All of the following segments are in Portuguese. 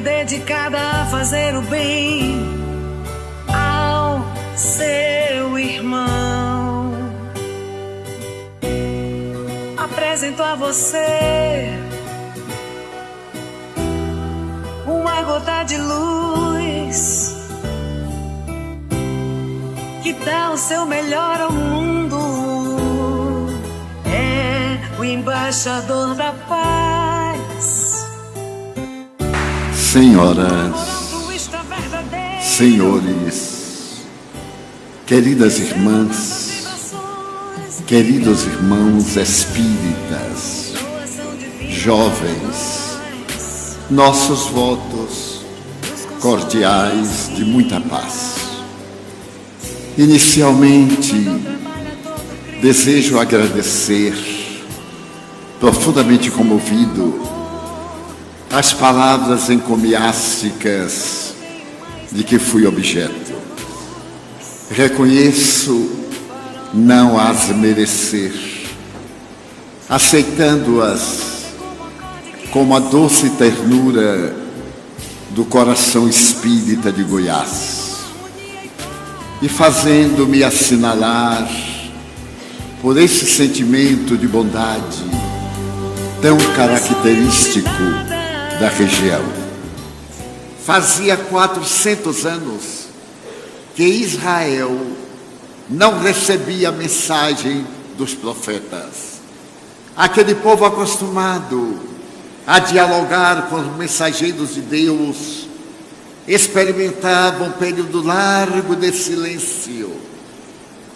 dedicada a fazer o bem ao seu irmão. Apresento a você uma gota de luz que dá o seu melhor ao mundo. É o embaixador da paz. Senhoras, senhores, queridas irmãs, queridos irmãos espíritas, jovens, nossos votos cordiais de muita paz. Inicialmente, desejo agradecer, profundamente comovido, as palavras encomiásticas de que fui objeto. Reconheço não as merecer, aceitando-as como a doce ternura do coração espírita de Goiás e fazendo-me assinalar por esse sentimento de bondade tão característico da região. Fazia 400 anos que Israel não recebia a mensagem dos profetas. Aquele povo acostumado a dialogar com os mensageiros de Deus experimentava um período largo de silêncio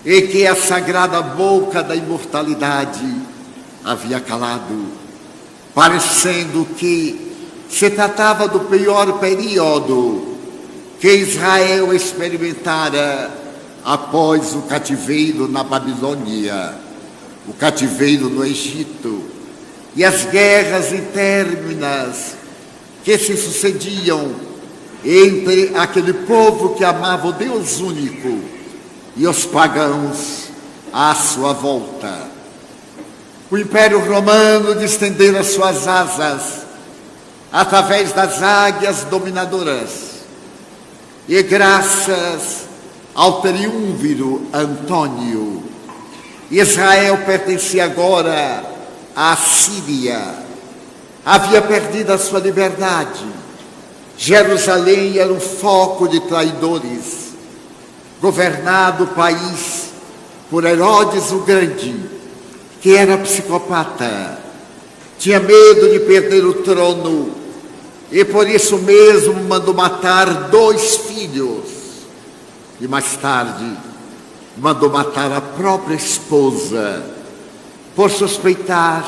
em que a sagrada boca da imortalidade havia calado, parecendo que se tratava do pior período que Israel experimentara após o cativeiro na Babilônia, o cativeiro no Egito e as guerras interminas que se sucediam entre aquele povo que amava o Deus único e os pagãos à sua volta. O Império Romano distendera suas asas através das águias dominadoras e graças ao triunviro Antônio, Israel pertencia agora à Síria. Havia perdido a sua liberdade. Jerusalém era um foco de traidores. Governado o país por Herodes o Grande, que era psicopata, tinha medo de perder o trono e por isso mesmo mandou matar 2 filhos. E mais tarde mandou matar a própria esposa por suspeitar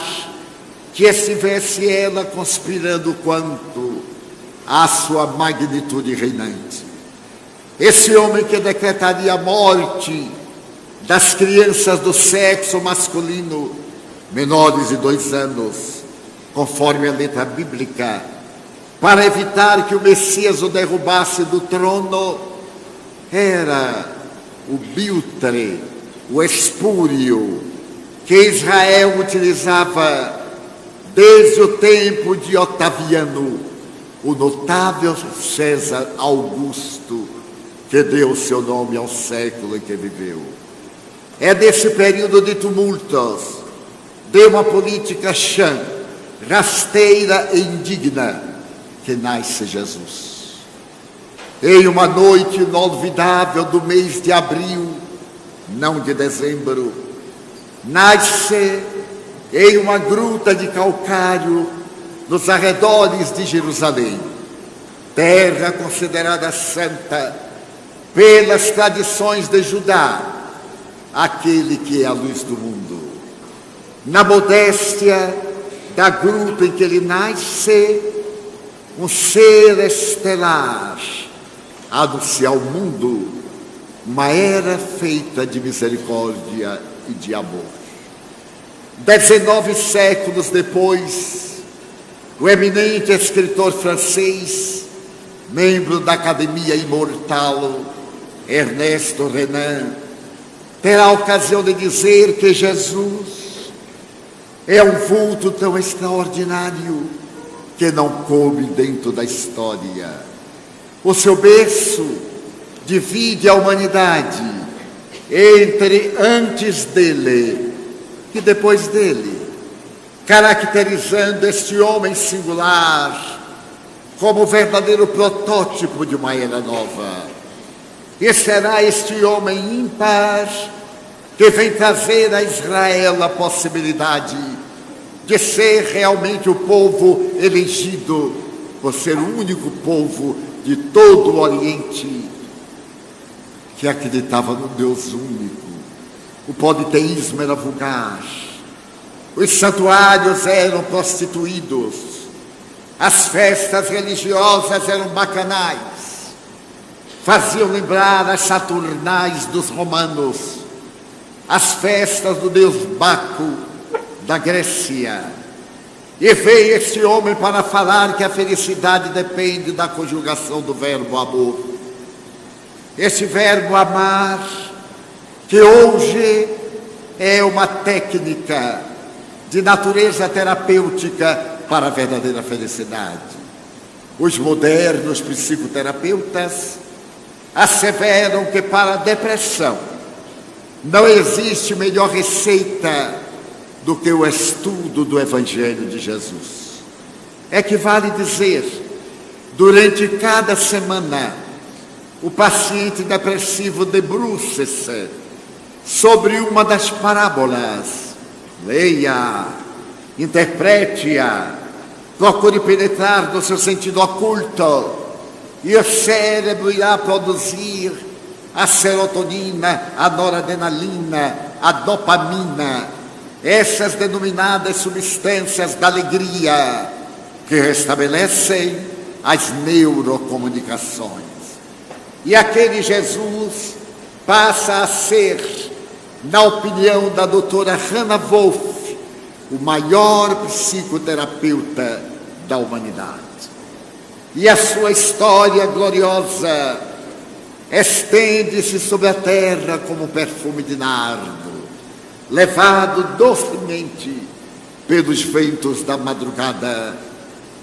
que estivesse ela conspirando quanto à sua magnitude reinante. Esse homem que decretaria a morte das crianças do sexo masculino menores de 2 anos, conforme a letra bíblica, para evitar que o Messias o derrubasse do trono, era o biltre, o espúrio, que Israel utilizava desde o tempo de Otaviano, o notável César Augusto, que deu seu nome ao século em que viveu. É desse período de tumultos, de uma política chã, rasteira e indigna, que nasce Jesus. Em uma noite inolvidável do mês de abril, não de dezembro, nasce em uma gruta de calcário nos arredores de Jerusalém, terra considerada santa pelas tradições de Judá, aquele que é a luz do mundo. Na modéstia da gruta em que ele nasce, um ser estelar anuncia ao mundo uma era feita de misericórdia e de amor. 19 séculos depois, o eminente escritor francês, membro da Academia Imortal, Ernesto Renan, terá a ocasião de dizer que Jesus é um vulto tão extraordinário que não coube dentro da história. O seu berço divide a humanidade entre antes dele e depois dele, caracterizando este homem singular como o verdadeiro protótipo de uma era nova. E será este homem ímpar que vem trazer a Israel a possibilidade de ser realmente o povo elegido, por ser o único povo de todo o Oriente que acreditava no Deus único. O politeísmo era vulgar, os santuários eram prostituídos, as festas religiosas eram bacanais, faziam lembrar as saturnais dos romanos, as festas do deus Baco da Grécia. E veio este homem para falar que a felicidade depende da conjugação do verbo amor. Esse verbo amar, que hoje é uma técnica de natureza terapêutica para a verdadeira felicidade. Os modernos psicoterapeutas asseveram que para a depressão não existe melhor receita do que o estudo do Evangelho de Jesus. Equivale dizer, durante cada semana, o paciente depressivo debruça-se sobre uma das parábolas, leia, interprete-a, procure penetrar no seu sentido oculto, e o cérebro irá produzir a serotonina, a noradrenalina, a dopamina, essas denominadas substâncias da alegria, que restabelecem as neurocomunicações. E aquele Jesus passa a ser, na opinião da doutora Hannah Wolff, o maior psicoterapeuta da humanidade. E a sua história gloriosa estende-se sobre a terra como perfume de nardo, levado docemente pelos ventos da madrugada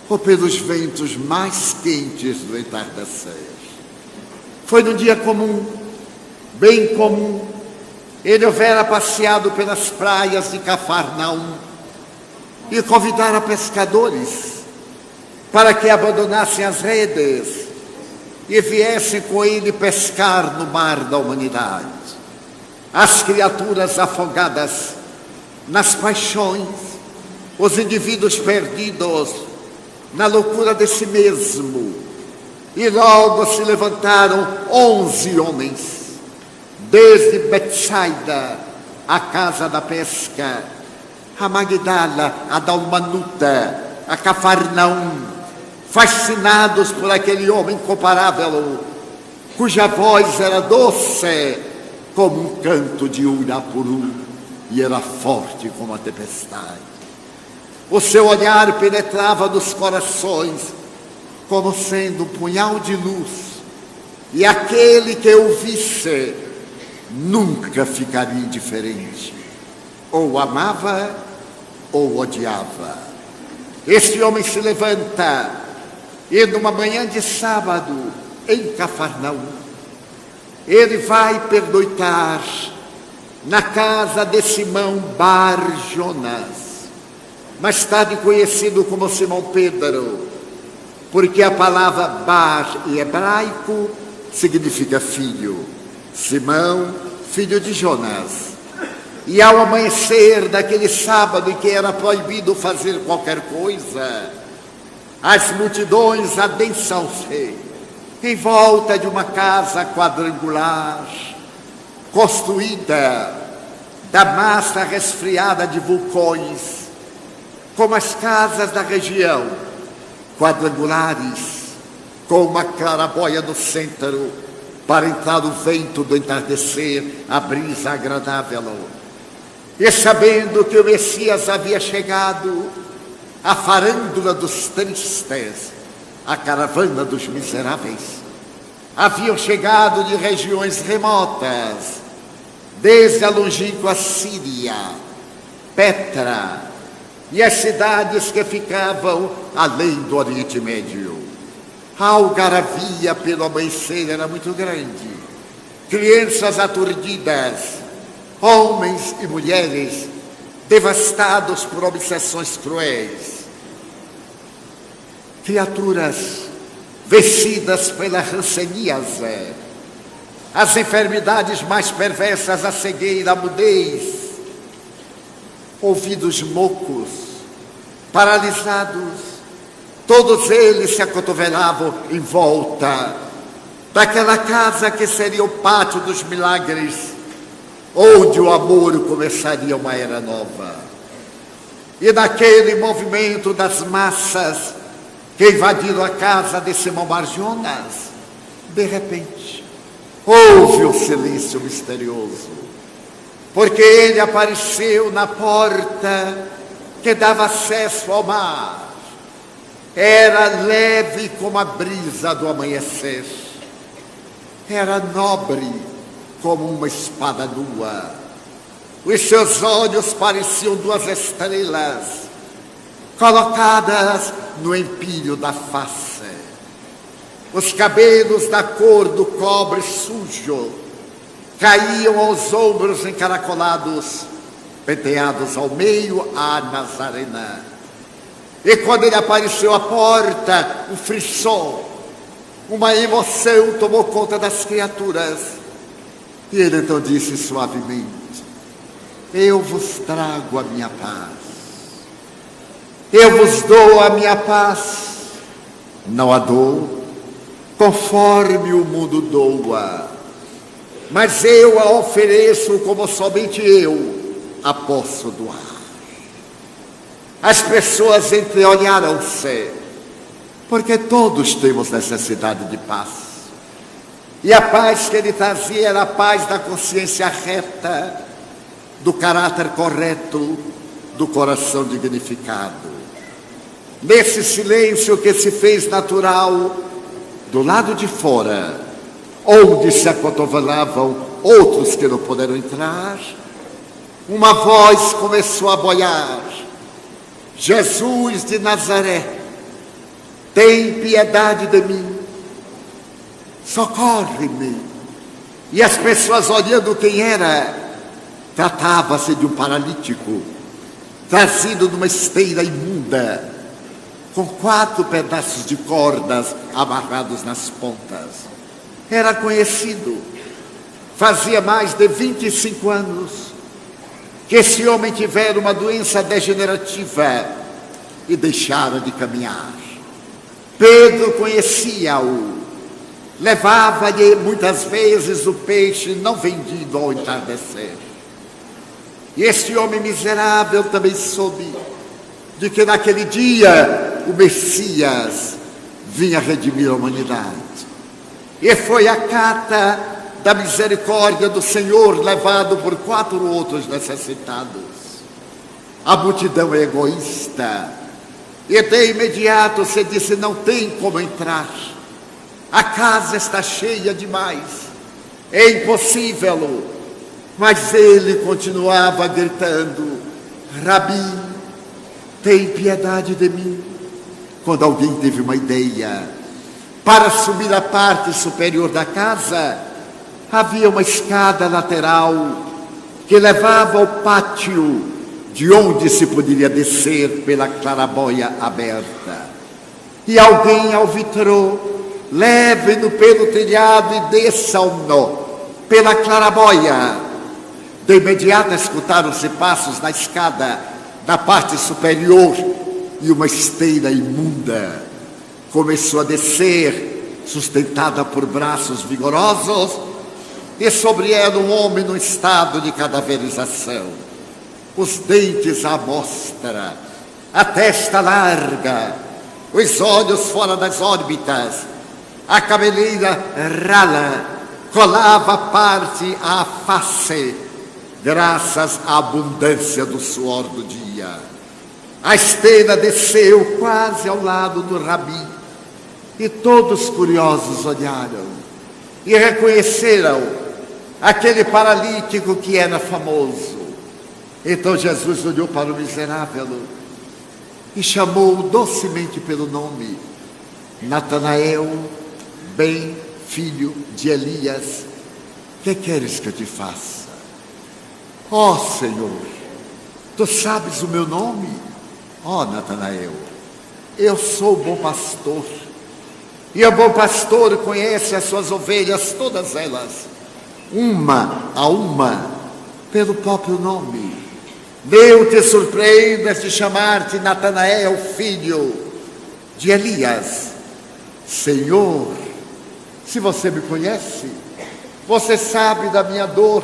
ou pelos ventos mais quentes do entardecer. Foi num dia comum, bem comum, ele houvera passeado pelas praias de Cafarnaum e convidara pescadores para que abandonassem as redes e viessem com ele pescar no mar da humanidade. As criaturas afogadas nas paixões, os indivíduos perdidos na loucura de si mesmo. E logo se levantaram 11 homens, desde Betsaida, a casa da pesca, a Magdala, a Dalmanuta, a Cafarnaum, fascinados por aquele homem incomparável, cuja voz era doce como um canto de Urapuru e era forte como a tempestade. O seu olhar penetrava nos corações como sendo um punhal de luz, e aquele que o visse nunca ficaria indiferente, ou amava ou odiava. Este homem se levanta e numa manhã de sábado em Cafarnaum, ele vai pernoitar na casa de Simão Bar Jonas, mais tarde conhecido como Simão Pedro, porque a palavra Bar em hebraico significa filho. Simão, filho de Jonas. E ao amanhecer daquele sábado em que era proibido fazer qualquer coisa, as multidões adensam-se em volta de uma casa quadrangular, construída da massa resfriada de vulcões, como as casas da região, quadrangulares, com uma clarabóia no centro, para entrar o vento do entardecer, a brisa agradável. E sabendo que o Messias havia chegado, a farândula dos tristes, a caravana dos miseráveis, haviam chegado de regiões remotas, desde a longínqua Síria, Petra, e as cidades que ficavam além do Oriente Médio. A algaravia pelo amanhecer era muito grande. Crianças aturdidas, homens e mulheres devastados por obsessões cruéis. Criaturas vencidas pela hanseníase, as enfermidades mais perversas, a cegueira, a mudez, ouvidos mocos, paralisados, todos eles se acotovelavam em volta daquela casa que seria o pátio dos milagres, onde o amor começaria uma era nova. E naquele movimento das massas que invadiram a casa de Simão Bar-Jonas, de repente, houve um silêncio misterioso, porque ele apareceu na porta que dava acesso ao mar. Era leve como a brisa do amanhecer, era nobre como uma espada nua. Os seus olhos pareciam duas estrelas colocadas no empilho da face. Os cabelos da cor do cobre sujo caíam aos ombros encaracolados, penteados ao meio à nazarena. E quando ele apareceu à porta, um frisson, uma emoção tomou conta das criaturas. E ele então disse suavemente: eu vos trago a minha paz. Eu vos dou a minha paz. Não a dou conforme o mundo doa, mas eu a ofereço como somente eu a posso doar. As pessoas entreolharam-se, porque todos temos necessidade de paz. E a paz que ele trazia era a paz da consciência reta, do caráter correto, do coração dignificado. Nesse silêncio que se fez natural, do lado de fora, onde se acotovelavam outros que não puderam entrar, uma voz começou a boiar: Jesus de Nazaré, tem piedade de mim, socorre-me. E as pessoas, olhando quem era, tratava-se de um paralítico, trazido numa esteira imunda, com 4 pedaços de cordas amarrados nas pontas. Era conhecido, fazia mais de 25 anos que esse homem tivera uma doença degenerativa e deixara de caminhar. Pedro conhecia-o, levava-lhe muitas vezes o peixe não vendido ao entardecer. E este homem miserável também soube de que naquele dia o Messias vinha redimir a humanidade. E foi a cata da misericórdia do Senhor, levado por 4 outros necessitados. A multidão é egoísta, e de imediato se disse: não tem como entrar, a casa está cheia demais, é impossível. Mas ele continuava gritando: Rabi, tem piedade de mim. Quando alguém teve uma ideia, para subir a parte superior da casa, havia uma escada lateral que levava ao pátio, de onde se poderia descer pela claraboia aberta. E alguém alvitrou: leve-no pelo telhado e desçam-no pela claraboia. De imediato escutaram-se passos na escada da parte superior, e uma esteira imunda começou a descer, sustentada por braços vigorosos, e sobre ela um homem no estado de cadaverização, os dentes à mostra, a testa larga, os olhos fora das órbitas, a cabeleira rala colava parte à face, graças à abundância do suor do dia. A esteira desceu quase ao lado do Rabi, e todos curiosos olharam e reconheceram aquele paralítico que era famoso. Então Jesus olhou para o miserável e chamou docemente pelo nome: Natanael, bem filho de Elias, que queres que eu te faça? Ó Senhor, tu sabes o meu nome? Ó Natanael, eu sou o bom pastor, e o bom pastor conhece as suas ovelhas, todas elas, uma a uma, pelo próprio nome. Não te surpreendas de chamar-te Natanael, filho de Elias. Senhor, se você me conhece, você sabe da minha dor,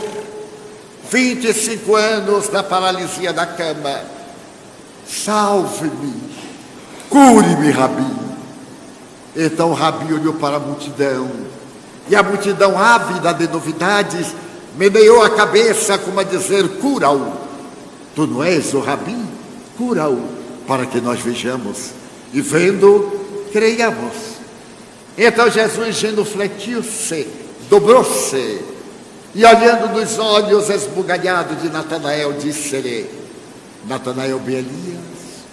25 anos na paralisia da cama. Salve-me, cure-me, Rabi. Então Rabi olhou para a multidão, e a multidão, ávida de novidades, meneou a cabeça como a dizer: cura-o. Tu não és o Rabi? Cura-o, para que nós vejamos, e vendo, creiamos. Então Jesus, genufletiu-se, dobrou-se, e olhando nos olhos esbugalhados de Natanael, disse-lhe: Natanael, bem Elias,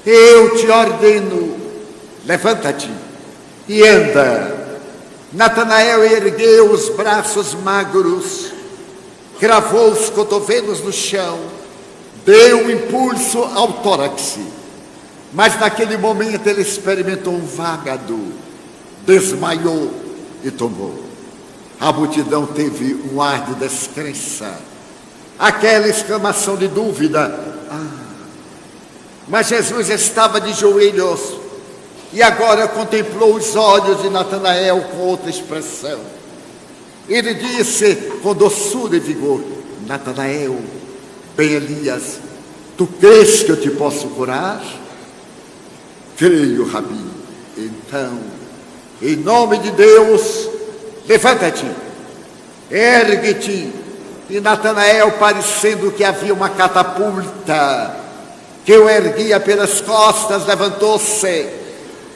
eu te ordeno, levanta-te e anda. Natanael ergueu os braços magros, cravou os cotovelos no chão, deu um impulso ao tórax, mas naquele momento ele experimentou um vágado, desmaiou e tombou. A multidão teve um ar de descrença, aquela exclamação de dúvida: mas Jesus estava de joelhos e agora contemplou os olhos de Natanael com outra expressão. Ele disse com doçura e vigor: Natanael, bem Elias, tu crês que eu te posso curar? Creio, Rabi. Então, em nome de Deus, levanta-te, ergue-te. E Natanael, parecendo que havia uma catapulta que o erguia pelas costas, levantou-se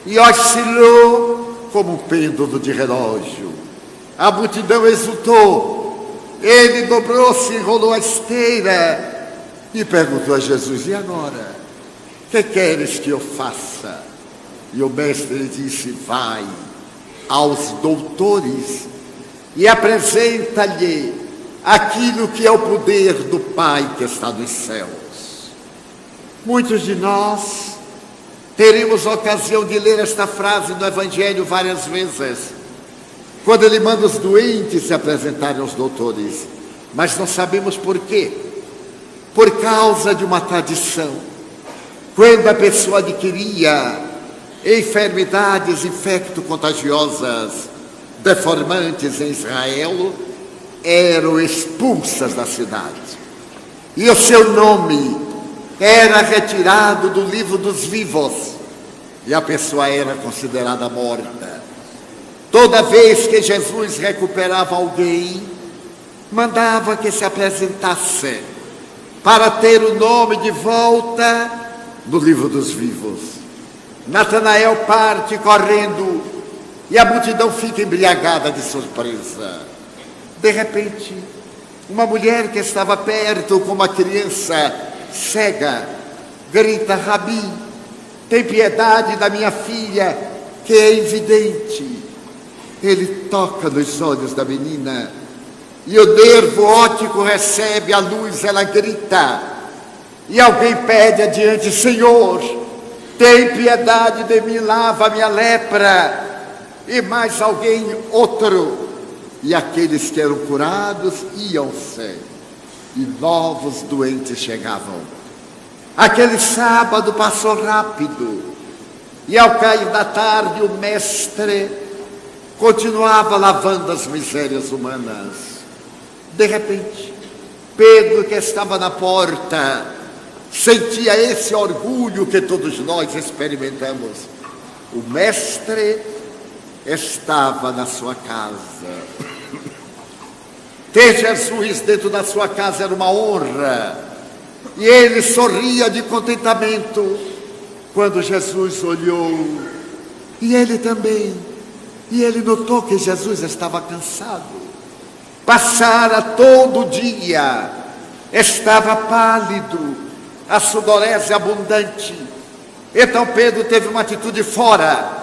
e oscilou como um pêndulo de relógio. A multidão exultou. Ele dobrou-se, enrolou a esteira e perguntou a Jesus: e agora? Que queres que eu faça? E o mestre lhe disse: vai aos doutores e apresenta-lhe aquilo que é o poder do Pai que está nos céus. Muitos de nós teremos ocasião de ler esta frase no Evangelho várias vezes, quando ele manda os doentes se apresentarem aos doutores, mas não sabemos por quê. Por causa de uma tradição. Quando a pessoa adquiria enfermidades infecto-contagiosas, deformantes em Israel, eram expulsas da cidade, e o seu nome era retirado do livro dos vivos, e a pessoa era considerada morta. Toda vez que Jesus recuperava alguém, mandava que se apresentasse para ter o nome de volta no livro dos vivos. Natanael parte correndo e a multidão fica embriagada de surpresa. De repente, uma mulher que estava perto com uma criança cega grita: Rabi, tem piedade da minha filha, que é invidente. Ele toca nos olhos da menina e o nervo óptico recebe a luz, ela grita. E alguém pede adiante: Senhor, tem piedade de mim, lava a minha lepra. E mais alguém, outro. E aqueles que eram curados iam-se, e novos doentes chegavam. Aquele sábado passou rápido, e ao cair da tarde o mestre continuava lavando as misérias humanas. De repente, Pedro, que estava na porta, sentia esse orgulho que todos nós experimentamos. O mestre estava na sua casa. Ter Jesus dentro da sua casa era uma honra, e ele sorria de contentamento quando Jesus olhou, e ele também, e ele notou que Jesus estava cansado. Passara todo o dia, estava pálido, a sudorese abundante, Então Pedro teve uma atitude fora.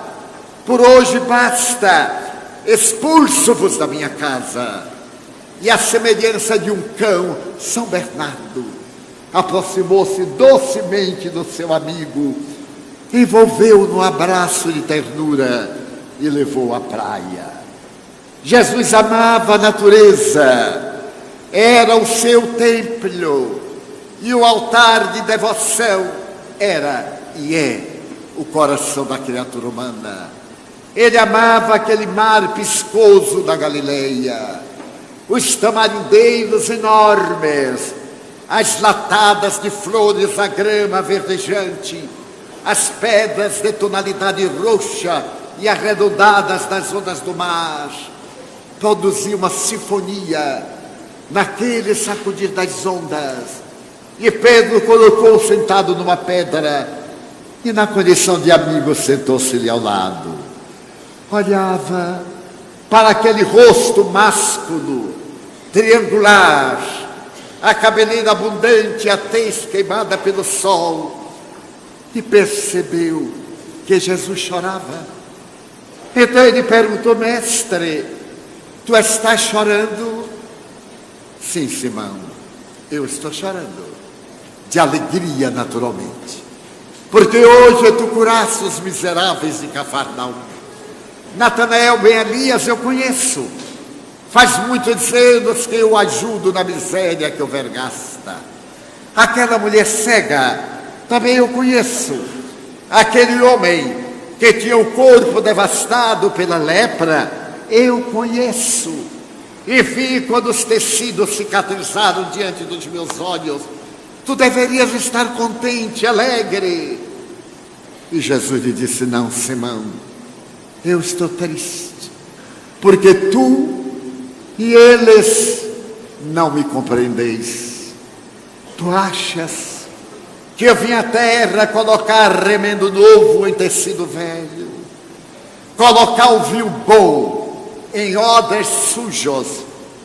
Por hoje basta, expulso-vos da minha casa. E a semelhança de um cão, São Bernardo aproximou-se docemente do seu amigo, envolveu-o no abraço de ternura e levou à praia. Jesus amava a natureza, era o seu templo, e o altar de devoção era e é o coração da criatura humana. Ele amava aquele mar piscoso da Galileia, os tamarindeiros enormes, as latadas de flores, a grama verdejante, as pedras de tonalidade roxa e arredondadas nas ondas do mar, produziam uma sinfonia naquele sacudir das ondas. E Pedro colocou sentado numa pedra e, na condição de amigo, sentou-se-lhe ao lado. Olhava para aquele rosto másculo, triangular, a cabeleira abundante, a tez queimada pelo sol, e percebeu que Jesus chorava. Então ele perguntou: mestre, tu estás chorando? Sim, Simão, eu estou chorando, de alegria naturalmente, porque hoje tu curaste os miseráveis de Cafarnaum. Natanael ben Elias eu conheço, faz muitos anos que eu ajudo na miséria que o vergasta. Aquela mulher cega também eu conheço, aquele homem que tinha o corpo devastado pela lepra, eu conheço, e vi quando os tecidos cicatrizaram diante dos meus olhos. Tu deverias estar contente, alegre. E Jesus lhe disse: não, Simão, eu estou triste, porque tu e eles não me compreendeis. Tu achas que eu vim à terra colocar remendo novo em tecido velho, colocar o vinho bom em odres sujos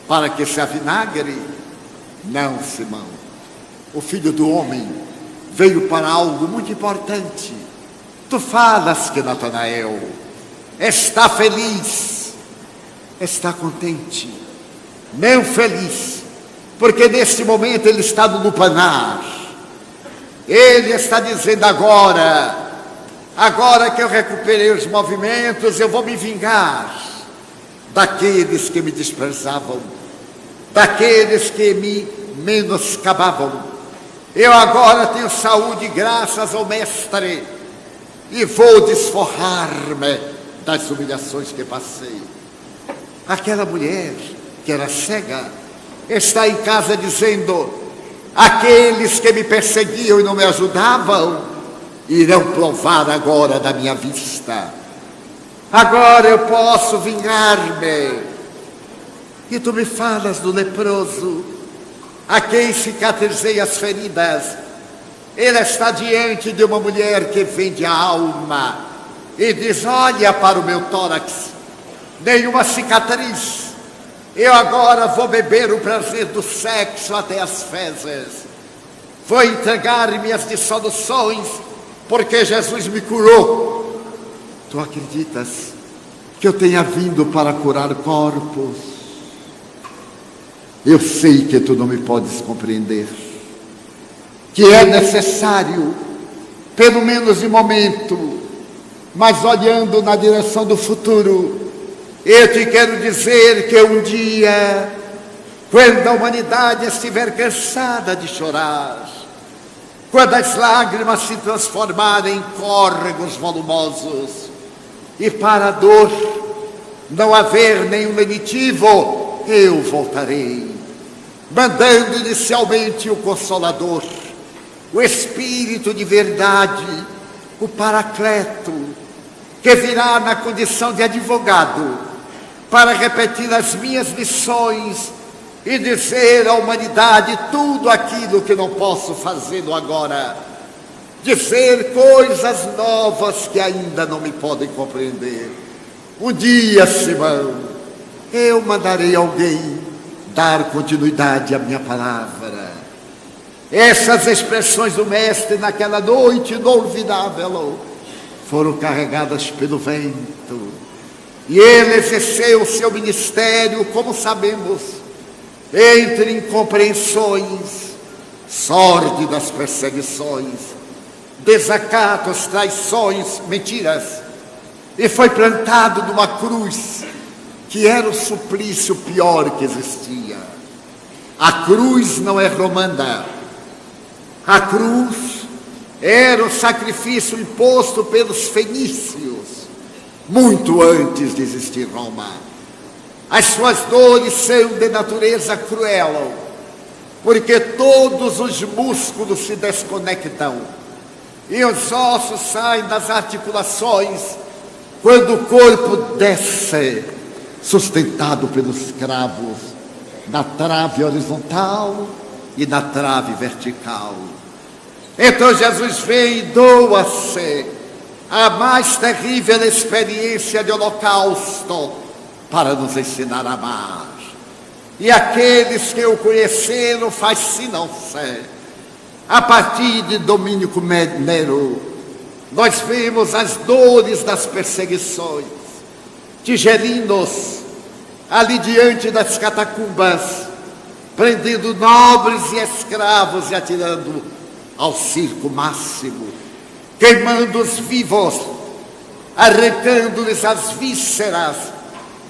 para que se avinagre? Não, Simão, o Filho do Homem veio para algo muito importante. Tu falas que Natanael está feliz, está contente, não feliz, porque neste momento ele está no lupanar. Ele está dizendo: agora que eu recuperei os movimentos, eu vou me vingar daqueles que me desprezavam, daqueles que me menoscabavam. Eu agora tenho saúde graças ao Mestre e vou desforrar-me das humilhações que passei. Aquela mulher que era cega está em casa dizendo: aqueles que me perseguiam e não me ajudavam irão provar agora da minha vista. Agora eu posso vingar-me. E tu me falas do leproso, a quem cicatrizei as feridas. Ele está diante de uma mulher que vende a alma e diz: olha para o meu tórax, nenhuma cicatriz. Eu agora vou beber o prazer do sexo até as fezes. Vou entregar minhas dissoluções, porque Jesus me curou. Tu acreditas que eu tenha vindo para curar corpos? Eu sei que tu não me podes compreender, que é necessário, pelo menos de momento, mas olhando na direção do futuro, eu te quero dizer que um dia, quando a humanidade estiver cansada de chorar, quando as lágrimas se transformarem em córregos volumosos, e para a dor não haver nenhum lenitivo, eu voltarei, mandando inicialmente o Consolador, o Espírito de verdade, o Paracleto, que virá na condição de advogado, para repetir as minhas lições e dizer à humanidade tudo aquilo que não posso fazer agora. Dizer coisas novas que ainda não me podem compreender. Um dia, Simão, eu mandarei alguém dar continuidade à minha palavra. Essas expressões do mestre naquela noite inolvidável foram carregadas pelo vento. E ele exerceu o seu ministério, como sabemos, entre incompreensões, sórdidas perseguições, desacatos, traições, mentiras. E foi plantado numa cruz que era o suplício pior que existia. A cruz não é romana. A cruz era o sacrifício imposto pelos fenícios, muito antes de existir Roma. As suas dores são de natureza cruel, porque todos os músculos se desconectam e os ossos saem das articulações quando o corpo desce, sustentado pelos cravos, na trave horizontal e na trave vertical. Então Jesus vem e doa-se a mais terrível experiência de holocausto para nos ensinar a amar. E aqueles que o conheceram fascinam-se. A partir de Domínico Nero, nós vemos as dores das perseguições. Tigelinos, ali diante das catacumbas, prendendo nobres e escravos e atirando ao circo máximo, queimando-os vivos, arrancando-lhes as vísceras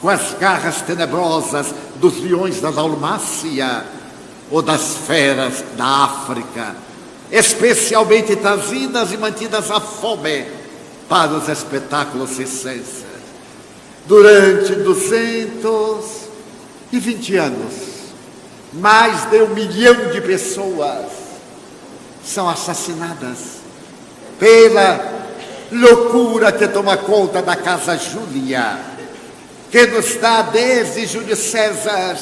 com as garras tenebrosas dos leões da Dalmácia ou das feras da África, especialmente trazidas e mantidas à fome para os espetáculos circenses. Durante 220 anos, mais de 1 milhão de pessoas são assassinadas pela loucura que toma conta da Casa Júlia, que nos dá desde Júlio César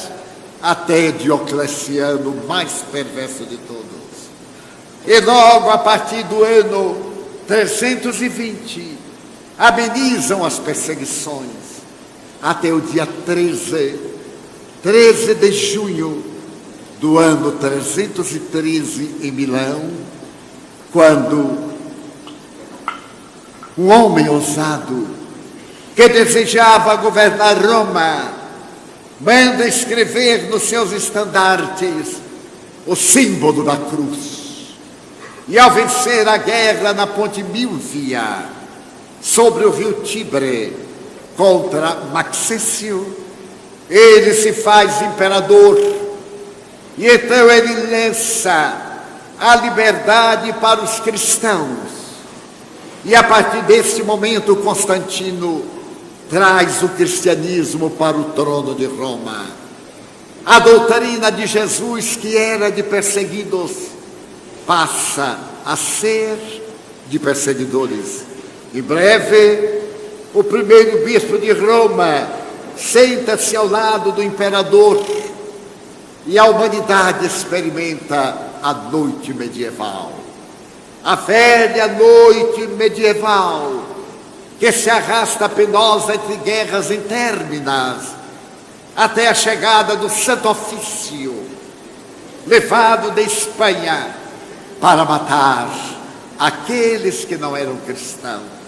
até Diocleciano, o mais perverso de todos. E logo a partir do ano 320, amenizam as perseguições até o dia 13 de junho do ano 313 em Milão, quando um homem ousado que desejava governar Roma manda escrever nos seus estandartes o símbolo da cruz. E ao vencer a guerra na Ponte Milvia, sobre o rio Tibre, contra Maxêncio, ele se faz imperador. E então ele lança a liberdade para os cristãos. E a partir desse momento, Constantino traz o cristianismo para o trono de Roma. A doutrina de Jesus, que era de perseguidos, passa a ser de perseguidores. Em breve, o primeiro bispo de Roma senta-se ao lado do imperador e a humanidade experimenta a noite medieval. A velha noite medieval que se arrasta penosa entre guerras interminas até a chegada do Santo Ofício, levado de Espanha para matar aqueles que não eram cristãos.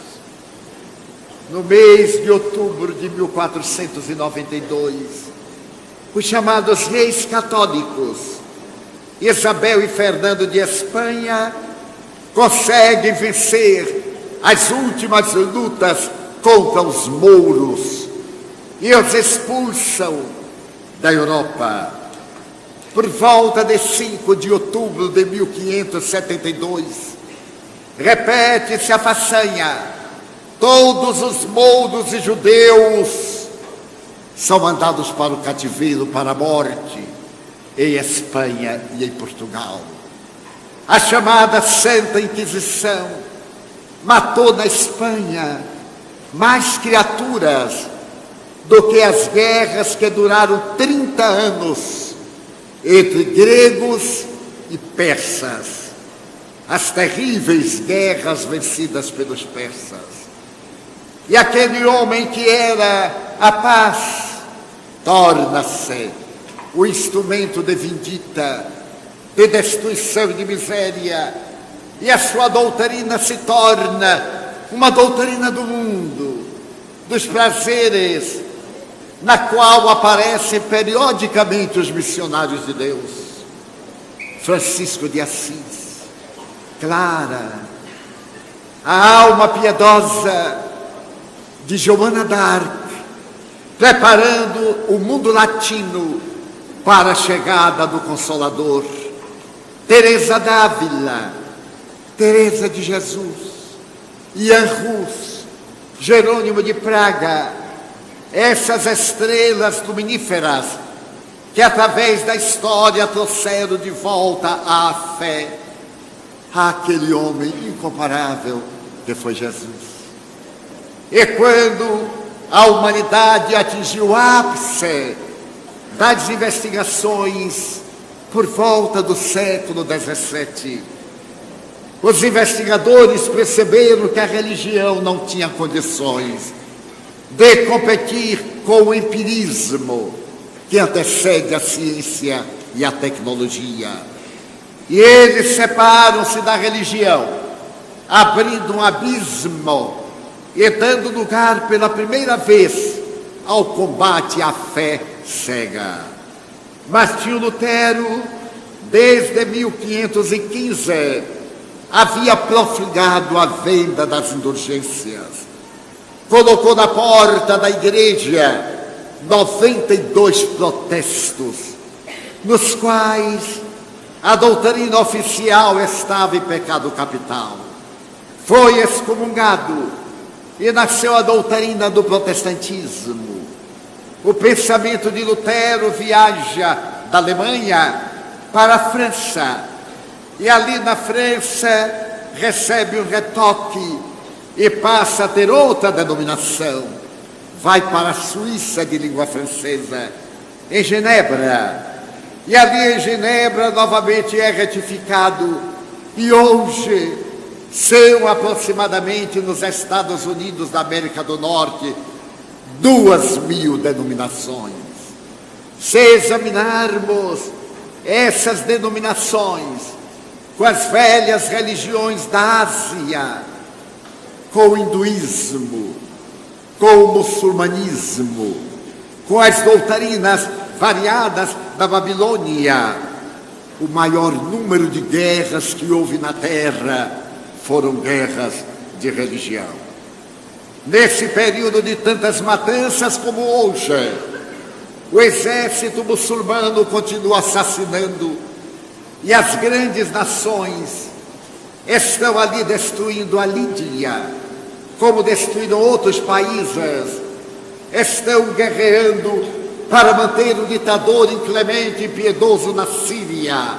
No mês de outubro de 1492, os chamados reis católicos, Isabel e Fernando de Espanha, conseguem vencer as últimas lutas contra os mouros e os expulsam da Europa. Por volta de 5 de outubro de 1572, repete-se a façanha. Todos os mouros e judeus são mandados para o cativeiro, para a morte, em Espanha e em Portugal. A chamada Santa Inquisição matou na Espanha mais criaturas do que as guerras que duraram 30 anos entre gregos e persas, as terríveis guerras vencidas pelos persas. E aquele homem que era a paz torna-se o instrumento de vindita de destruição e de miséria, e a sua doutrina se torna uma doutrina do mundo, dos prazeres, na qual aparecem periodicamente os missionários de Deus. Francisco de Assis, Clara, a alma piedosa de Joana d'Arc, preparando o mundo latino para a chegada do Consolador. Teresa d'Ávila, Teresa de Jesus, Ian Rus, Jerônimo de Praga, essas estrelas luminíferas que através da história trouxeram de volta à fé aquele homem incomparável que foi Jesus. E quando a humanidade atingiu o ápice das investigações por volta do século XVII, os investigadores perceberam que a religião não tinha condições de competir com o empirismo que antecede a ciência e a tecnologia. E eles separam-se da religião, abrindo um abismo e dando lugar pela primeira vez ao combate à fé cega. Martinho Lutero, desde 1515, havia profilhado a venda das indulgências. Colocou na porta da igreja 92 protestos, nos quais a doutrina oficial estava em pecado capital. Foi excomungado e nasceu a doutrina do protestantismo. O pensamento de Lutero viaja da Alemanha para a França, e ali na França recebe um retoque e passa a ter outra denominação. Vai para a Suíça de língua francesa, em Genebra, e ali em Genebra novamente é retificado, e hoje são aproximadamente nos Estados Unidos da América do Norte 2.000 denominações. Se examinarmos essas denominações com as velhas religiões da Ásia, com o hinduísmo, com o muçulmanismo, com as doutrinas variadas da Babilônia, o maior número de guerras que houve na Terra foram guerras de religião. Nesse período de tantas matanças como hoje, o exército muçulmano continua assassinando, e as grandes nações estão ali destruindo a Lídia, como destruíram outros países, estão guerreando para manter o ditador inclemente e impiedoso na Síria,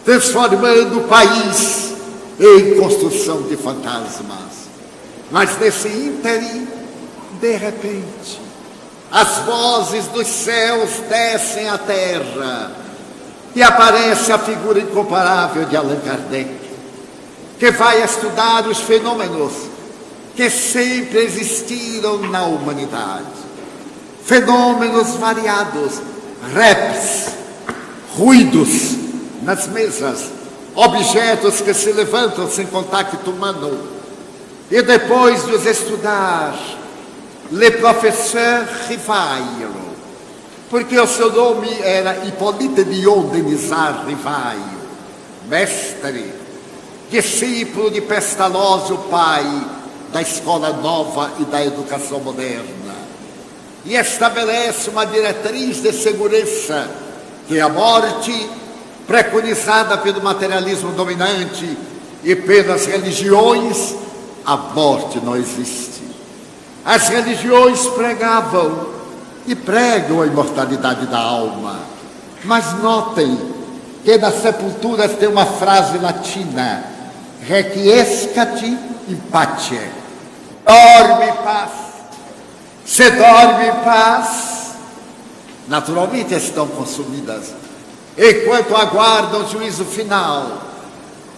transformando o país em construção de fantasmas. Mas nesse ínterim, de repente, as vozes dos céus descem à terra e aparece a figura incomparável de Allan Kardec, que vai estudar os fenômenos que sempre existiram na humanidade. Fenômenos variados, raps, ruídos nas mesas, objetos que se levantam sem contato humano. E depois de os estudar, le professeur Rivaio, porque o seu nome era Hippolyte Dion Denisard Rivaio, mestre, discípulo de Pestalozzi, o pai da escola nova e da educação moderna, e estabelece uma diretriz de segurança, que é a morte, preconizada pelo materialismo dominante e pelas religiões. A morte não existe. As religiões pregavam e pregam a imortalidade da alma, mas notem que nas sepulturas tem uma frase latina: requiescat in pace. Dorme em paz. Se dorme em paz, naturalmente estão consumidas. Enquanto aguardam o juízo final,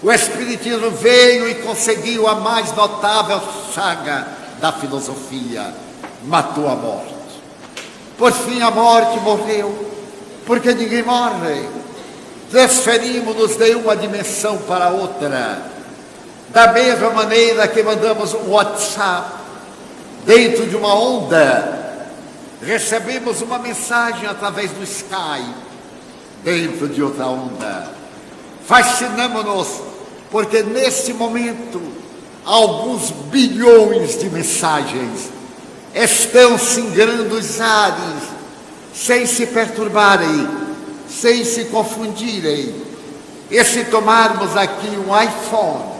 o Espiritismo veio e conseguiu a mais notável saga da filosofia: matou a morte. Por fim, a morte morreu, porque ninguém morre. Transferimos-nos de uma dimensão para outra. Da mesma maneira que mandamos um WhatsApp dentro de uma onda, recebemos uma mensagem através do Skype dentro de outra onda. Fascinamos-nos porque nesse momento alguns bilhões de mensagens estão singrando os ares sem se perturbarem, sem se confundirem. E se tomarmos aqui um iPhone,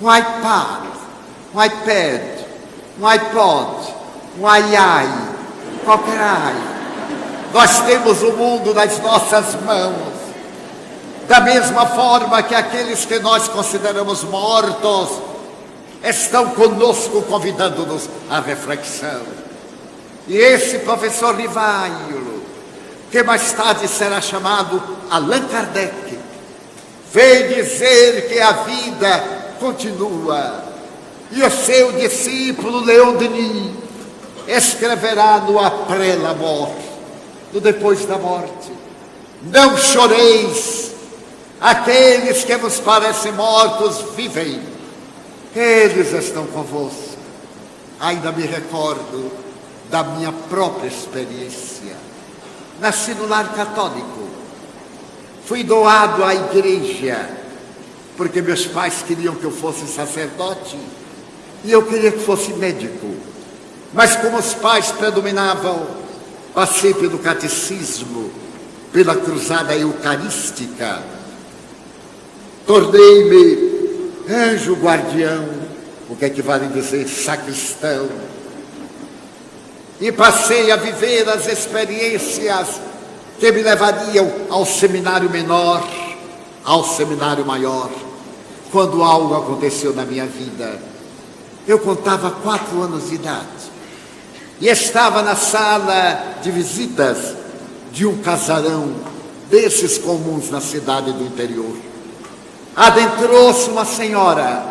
um iPad, um iPad, um iPod, um AI, qualquer AI, nós temos o mundo nas nossas mãos. Da mesma forma que aqueles que nós consideramos mortos estão conosco, convidando-nos à reflexão. E esse professor Rivaio, que mais tarde será chamado Allan Kardec, veio dizer que a vida continua. E o seu discípulo Leon Denis escreverá no après la mort, no depois da morte: não choreis, aqueles que vos parecem mortos vivem, eles estão convosco. Ainda me recordo da minha própria experiência. Nasci no lar católico, fui doado à igreja, porque meus pais queriam que eu fosse sacerdote, e eu queria que fosse médico. Mas como os pais predominavam, passei pelo catecismo, pela cruzada eucarística, tornei-me anjo guardião, o que equivale a dizer sacristão, e passei a viver as experiências que me levariam ao seminário menor, ao seminário maior, quando algo aconteceu na minha vida. Eu contava 4 anos de idade e estava na sala de visitas de um casarão desses comuns na cidade do interior. Adentrou-se uma senhora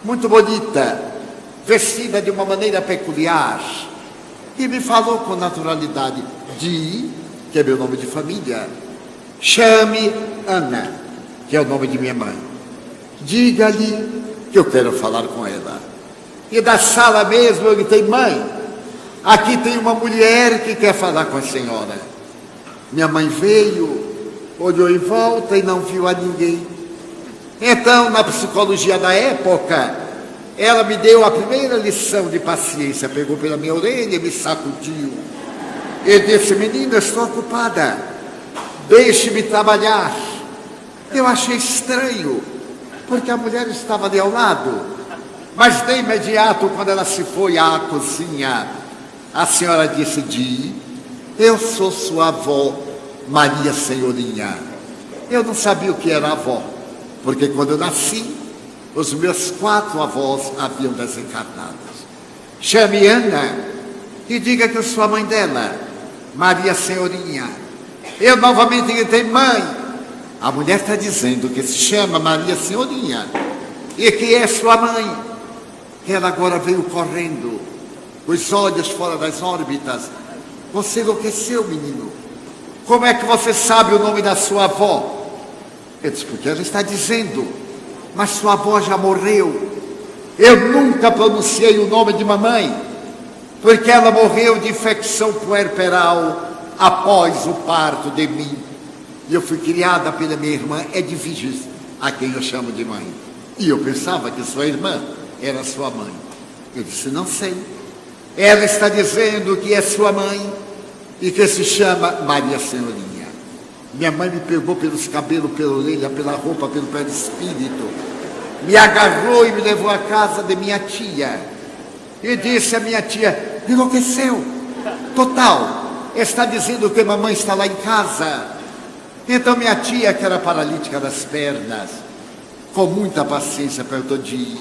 muito bonita, vestida de uma maneira peculiar, e me falou com naturalidade: Di, que é meu nome de família, chame Ana, que é o nome de minha mãe, diga-lhe que eu quero falar com ela. E da sala mesmo eu gritei: mãe, aqui tem uma mulher que quer falar com a senhora. Minha mãe veio, olhou em volta e não viu a ninguém. Então, na psicologia da época, ela me deu a primeira lição de paciência, pegou pela minha orelha e me sacudiu. E disse: menina, eu estou ocupada, deixe-me trabalhar. Eu achei estranho, porque a mulher estava ali ao lado, mas de imediato, quando ela se foi à cozinha, a senhora disse: Di, eu sou sua avó, Maria Senhorinha. Eu não sabia o que era avó, porque quando eu nasci, os meus 4 avós haviam desencarnado. Chame Ana e diga que eu sou a mãe dela, Maria Senhorinha. Eu novamente gritei: mãe, a mulher está dizendo que se chama Maria Senhorinha e que é sua mãe. Ela agora veio correndo, os olhos fora das órbitas. Você enlouqueceu, menino? Como é que você sabe o nome da sua avó? Eu disse: porque ela está dizendo, mas sua avó já morreu. Eu nunca pronunciei o nome de mamãe, porque ela morreu de infecção puerperal após o parto de mim. E eu fui criada pela minha irmã Edviges, a quem eu chamo de mãe. E eu pensava que sua irmã era sua mãe. Eu disse: não sei. Ela está dizendo que é sua mãe e que se chama Maria Senhorinha. Minha mãe me pegou pelos cabelos, pela orelha, pela roupa, pelo perispírito, me agarrou e me levou à casa de minha tia. E disse à minha tia: enlouqueceu, total, está dizendo que mamãe está lá em casa. Então minha tia, que era paralítica das pernas, com muita paciência perguntou: Di,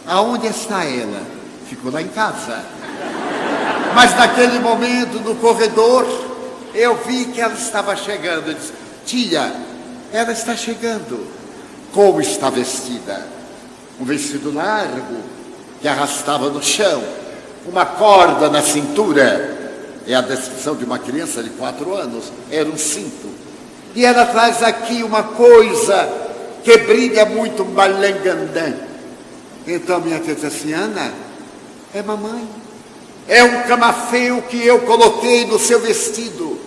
aonde está ela? Ficou lá em casa. Mas naquele momento, no corredor, eu vi que ela estava chegando. Eu disse: tia, ela está chegando. Como está vestida? Um vestido largo, que arrastava no chão, uma corda na cintura. É a descrição de uma criança de 4 anos. Era um cinto. E ela traz aqui uma coisa que brilha muito, um balangandã. Então minha tia disse assim: Ana, é mamãe. É um camafeu que eu coloquei no seu vestido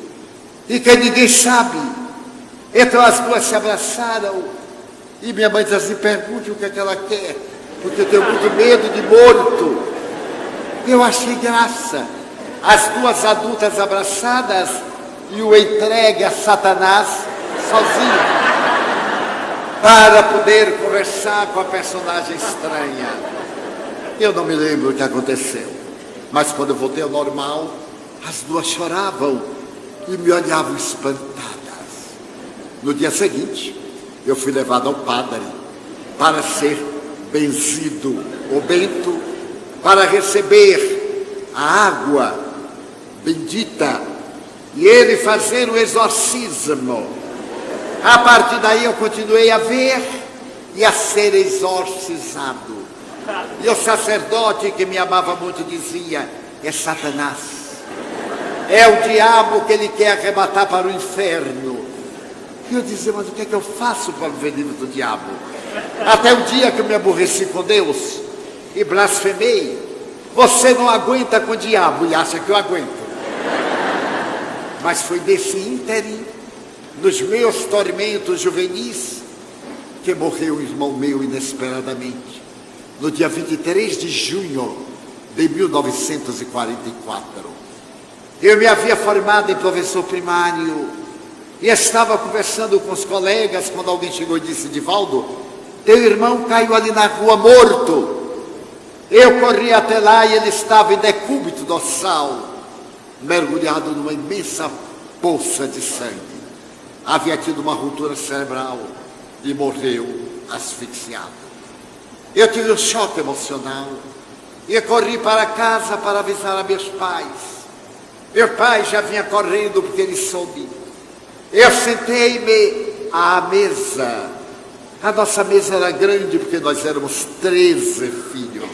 e que ninguém sabe. Então as duas se abraçaram e minha mãe disse assim: pergunte o que é que ela quer, porque eu tenho muito medo de morto. Eu achei graça. As duas adultas abraçadas e o entregue a Satanás sozinho, para poder conversar com a personagem estranha. Eu não me lembro o que aconteceu, mas quando eu voltei ao normal, as duas choravam e me olhavam espantadas. No dia seguinte, eu fui levado ao padre para ser benzido, o bento, para receber a água bendita e ele fazer o exorcismo. A partir daí eu continuei a ver e a ser exorcizado. E o sacerdote que me amava muito dizia: é Satanás, é o diabo que ele quer arrebatar para o inferno. E eu dizia: mas o que é que eu faço para o veneno do diabo? Até o dia que eu me aborreci com Deus e blasfemei: você não aguenta com o diabo, e acha que eu aguento. Mas foi desse ínterim, nos meus tormentos juvenis, que morreu um irmão meu inesperadamente, no dia 23 de junho de 1944. Eu me havia formado em professor primário e estava conversando com os colegas quando alguém chegou e disse: Divaldo, teu irmão caiu ali na rua morto. Eu corri até lá e ele estava em decúbito dorsal, mergulhado numa imensa poça de sangue. Havia tido uma ruptura cerebral e morreu asfixiado. Eu tive um choque emocional e corri para casa para avisar a meus pais. Meu pai já vinha correndo porque ele soube. Eu sentei-me à mesa. A nossa mesa era grande porque nós éramos 13 filhos.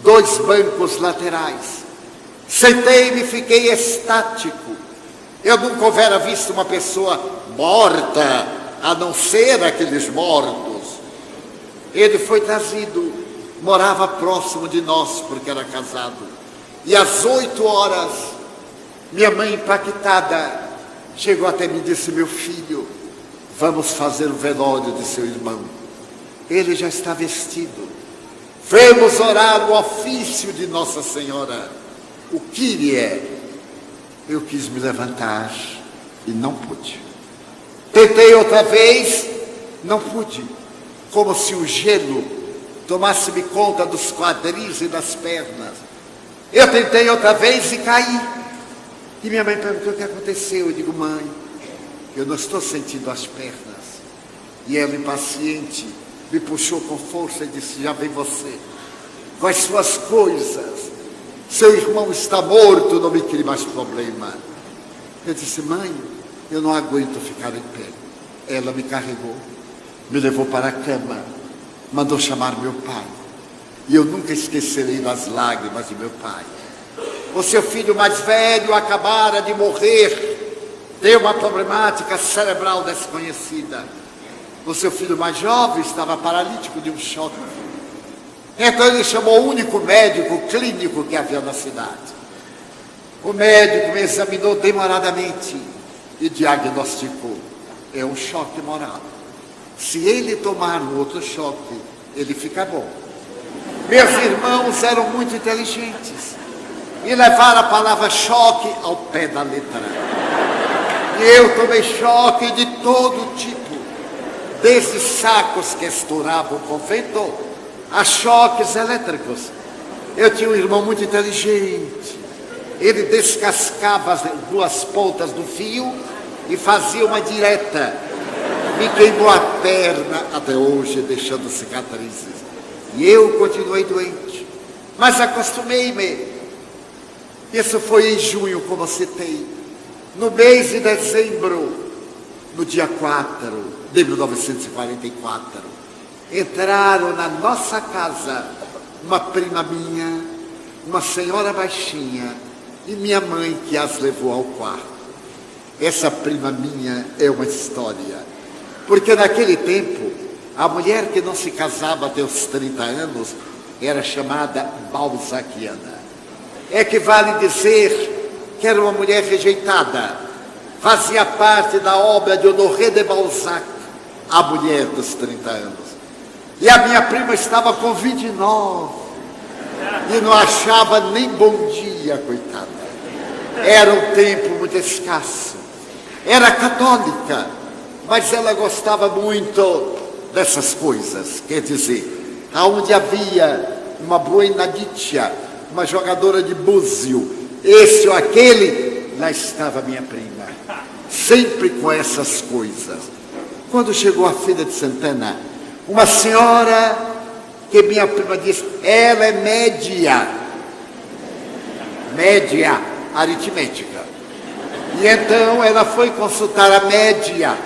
2 bancos laterais. Sentei-me e fiquei estático. Eu nunca houvera visto uma pessoa morta, a não ser aqueles mortos. Ele foi trazido, morava próximo de nós porque era casado. E às 8 horas, minha mãe, impactada, chegou até mim e disse: meu filho, vamos fazer o velório de seu irmão. Ele já está vestido. Vamos orar o ofício de Nossa Senhora, o Kyrie. Eu quis me levantar e não pude. Tentei outra vez, não pude. Como se o gelo tomasse-me conta dos quadris e das pernas. Eu tentei outra vez e caí. E minha mãe perguntou o que aconteceu. Eu digo: mãe, eu não estou sentindo as pernas. E ela, impaciente, me puxou com força e disse: já vem você, com as suas coisas. Seu irmão está morto, não me crie mais problema. Eu disse: mãe, eu não aguento ficar em pé. Ela me carregou, me levou para a cama, mandou chamar meu pai. E eu nunca esquecerei das lágrimas de meu pai. O seu filho mais velho acabara de morrer, tem uma problemática cerebral desconhecida. O seu filho mais jovem estava paralítico de um choque. Então ele chamou o único médico clínico que havia na cidade. O médico me examinou demoradamente e diagnosticou: é um choque moral. Se ele tomar um outro choque, ele fica bom. Meus irmãos eram muito inteligentes e levaram a palavra choque ao pé da letra. E eu tomei choque de todo tipo, desde sacos que estouravam o convento a choques elétricos. Eu tinha um irmão muito inteligente. Ele descascava as 2 pontas do fio e fazia uma direta. Me queimou a perna até hoje, deixando cicatrizes. E eu continuei doente. Mas acostumei-me. Isso foi em junho, como citei. No mês de dezembro, no dia 4 de 1944, entraram na nossa casa uma prima minha, uma senhora baixinha e minha mãe, que as levou ao quarto. Essa prima minha é uma história. Porque naquele tempo, a mulher que não se casava até os 30 anos era chamada balzaquiana. Equivale dizer que era uma mulher rejeitada. Fazia parte da obra de Honoré de Balzac, a mulher dos 30 anos. E a minha prima estava com 29 e não achava nem bom dia, coitada. Era um tempo muito escasso. Era católica, mas ela gostava muito dessas coisas. Quer dizer, aonde havia uma buena dicha, uma jogadora de búzio, esse ou aquele, lá estava minha prima, sempre com essas coisas. Quando chegou a Feira de Santana, uma senhora que minha prima disse, ela é média aritmética. E então ela foi consultar a média.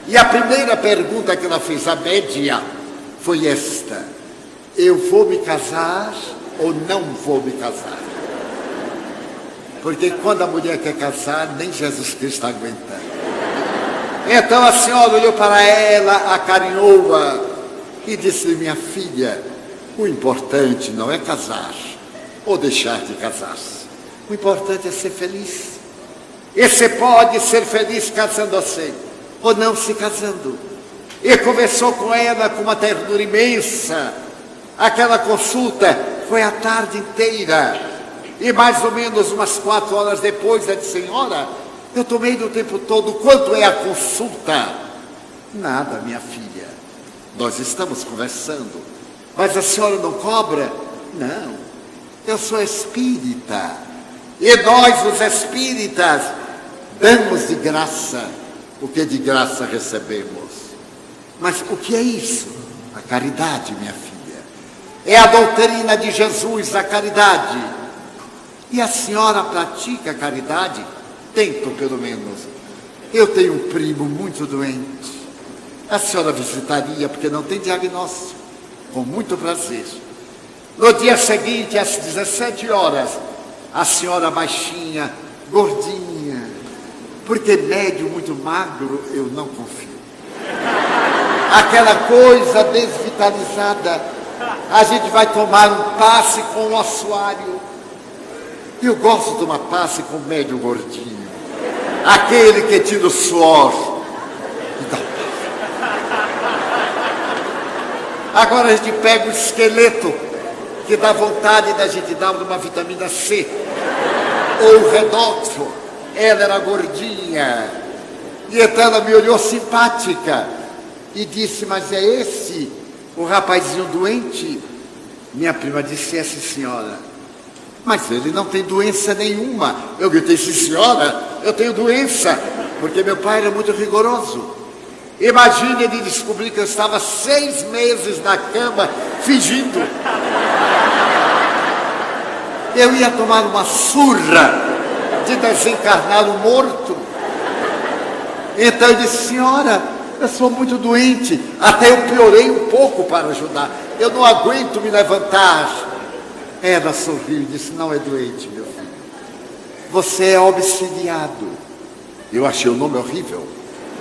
E a primeira pergunta que ela fez à média foi esta: eu vou me casar ou não vou me casar? Porque quando a mulher quer casar, nem Jesus Cristo aguenta. Então a senhora olhou para ela, acarinhou-a e disse-lhe, minha filha, o importante não é casar ou deixar de casar-se. O importante é ser feliz. E você pode ser feliz casando-se ou não se casando. E conversou com ela com uma ternura imensa. Aquela consulta foi a tarde inteira. E mais ou menos umas 4 horas depois, ela disse, senhora, eu tomei do tempo todo, quanto é a consulta? Nada, minha filha, nós estamos conversando. Mas a senhora não cobra? Não, eu sou espírita. E nós, os espíritas, damos de graça o que de graça recebemos. Mas o que é isso? A caridade, minha filha. É a doutrina de Jesus, a caridade. E a senhora pratica a caridade? Tento, pelo menos. Eu tenho um primo muito doente. A senhora visitaria, porque não tem diagnóstico. Com muito prazer. No dia seguinte, às 17 horas, a senhora baixinha, gordinha, porque médio muito magro, eu não confio. Aquela coisa desvitalizada, a gente vai tomar um passe com o ossuário. Eu gosto de tomar passe com médio gordinho, aquele que tira o suor e dá um passe. Agora a gente pega o esqueleto, que dá vontade da gente dar uma vitamina C, ou o redoxo. Ela era gordinha, e então ela me olhou simpática, e disse, mas é esse o rapazinho doente? Minha prima disse, sim, senhora, mas ele não tem doença nenhuma. Eu gritei, sim, senhora, eu tenho doença, porque meu pai era muito rigoroso. Imagine ele descobrir que eu estava 6 meses na cama, fingindo. Eu ia tomar uma surra de desencarnar o morto. Então eu disse, senhora, eu sou muito doente. Até eu piorei um pouco para ajudar. Eu não aguento me levantar. Ela sorriu e disse, não é doente, meu filho. Você é obsidiado. Eu achei o nome horrível,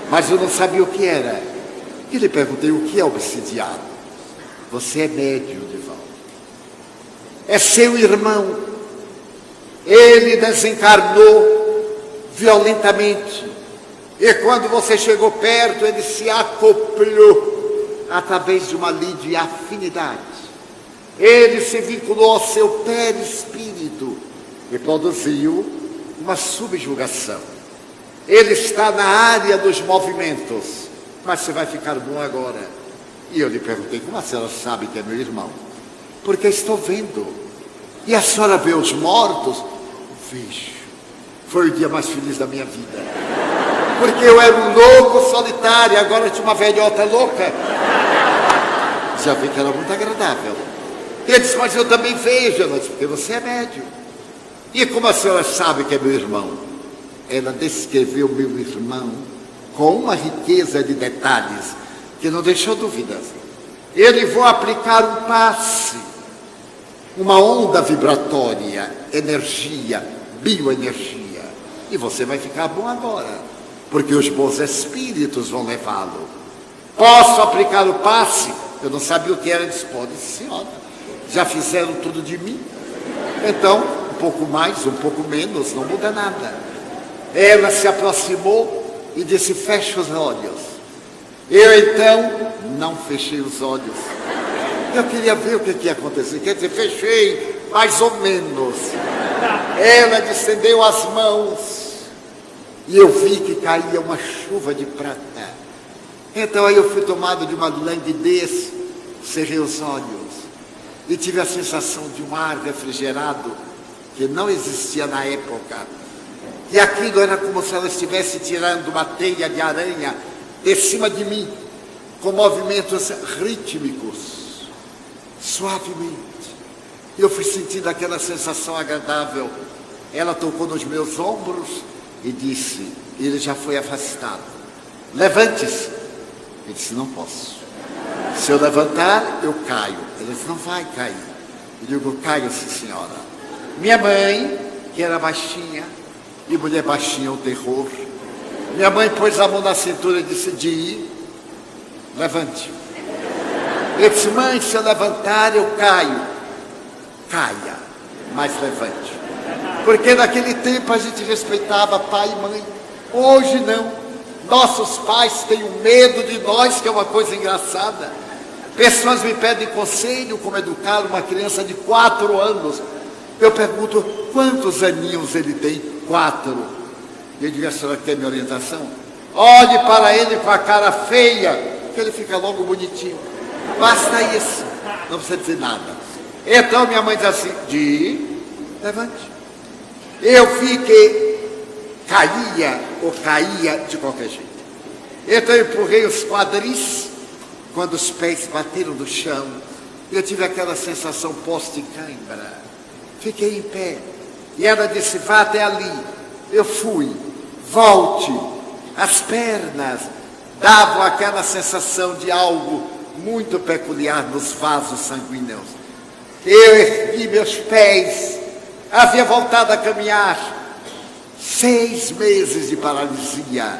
mas eu não sabia o que era. E lhe perguntei, o que é obsidiado? Você é médium, Divaldo. É seu irmão. Ele desencarnou violentamente. E quando você chegou perto, ele se acoplou através de uma lei de afinidade. Ele se vinculou ao seu perispírito e produziu uma subjugação. Ele está na área dos movimentos, mas você vai ficar bom agora. E eu lhe perguntei, como a senhora sabe que é meu irmão? Porque estou vendo. E a senhora vê os mortos? Vejo. Foi o dia mais feliz da minha vida. Porque eu era um louco solitário, agora tinha uma velhota louca. Já vi que era muito agradável. Ele disse, mas eu também vejo. Ela disse, porque você é médium. E como a senhora sabe que é meu irmão? Ela descreveu meu irmão com uma riqueza de detalhes que não deixou dúvidas. Ele vai aplicar um passe, uma onda vibratória, energia, bioenergia. e você vai ficar bom agora, porque os bons espíritos vão levá-lo. Posso aplicar o passe? Eu não sabia o que era. Disse, pode, senhora, já fizeram tudo de mim, então um pouco mais, um pouco menos, não muda nada. Ela se aproximou e disse, feche os olhos. Eu então não fechei os olhos. Eu queria ver o que ia acontecer. Quer dizer, fechei mais ou menos. Ela estendeu as mãos e eu vi que caía uma chuva de prata. Então aí eu fui tomado de uma languidez, cerrei os olhos e tive a sensação de um ar refrigerado que não existia na época. E aquilo era como se ela estivesse tirando uma teia de aranha de cima de mim, com movimentos rítmicos, suavemente. Eu fui sentindo aquela sensação agradável. Ela tocou nos meus ombros e disse, ele já foi afastado. Levante-se. Eu disse, não posso. Se eu levantar, eu caio. Ele disse, não vai cair. Eu digo, caio sim, senhora. Minha mãe, que era baixinha, e mulher baixinha é um terror. Minha mãe pôs a mão na cintura e disse, Di, levante. Eu disse, mãe, se eu levantar, eu caio. Caia, mas levante. Porque naquele tempo a gente respeitava pai e mãe. Hoje não. Nossos pais têm um medo de nós, que é uma coisa engraçada. Pessoas me pedem conselho como educar uma criança de 4 anos. Eu pergunto, quantos aninhos ele tem? 4. Eu digo, a senhora quer minha orientação? Olhe para ele com a cara feia, que ele fica logo bonitinho. Basta isso, não precisa dizer nada. Então minha mãe diz assim, Di, levante. Eu vi que caía de qualquer jeito. Então eu empurrei os quadris, quando os pés bateram no chão, eu tive aquela sensação pós-de-cãibra. Fiquei em pé, e ela disse, vá até ali. Eu fui, volte. As pernas davam aquela sensação de algo muito peculiar nos vasos sanguíneos. Eu ergui meus pés, havia voltado a caminhar. 6 meses de paralisia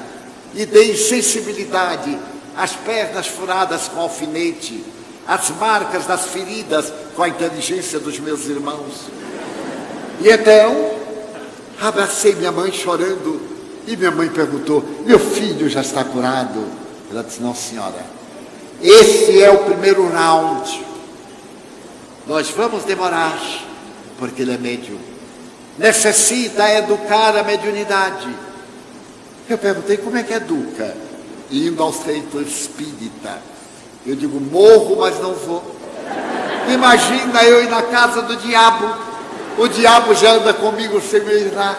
e de insensibilidade, as pernas furadas com alfinete, as marcas das feridas com a inteligência dos meus irmãos. E então, abracei minha mãe chorando e minha mãe perguntou, meu filho já está curado? Ela disse, não senhora, esse é o primeiro round. Nós vamos demorar, porque ele é médium. Necessita educar a mediunidade. Eu perguntei, como é que educa? Indo ao centro espírita. Eu digo, morro, mas não vou. Imagina eu ir na casa do diabo. O diabo já anda comigo sem me ir lá.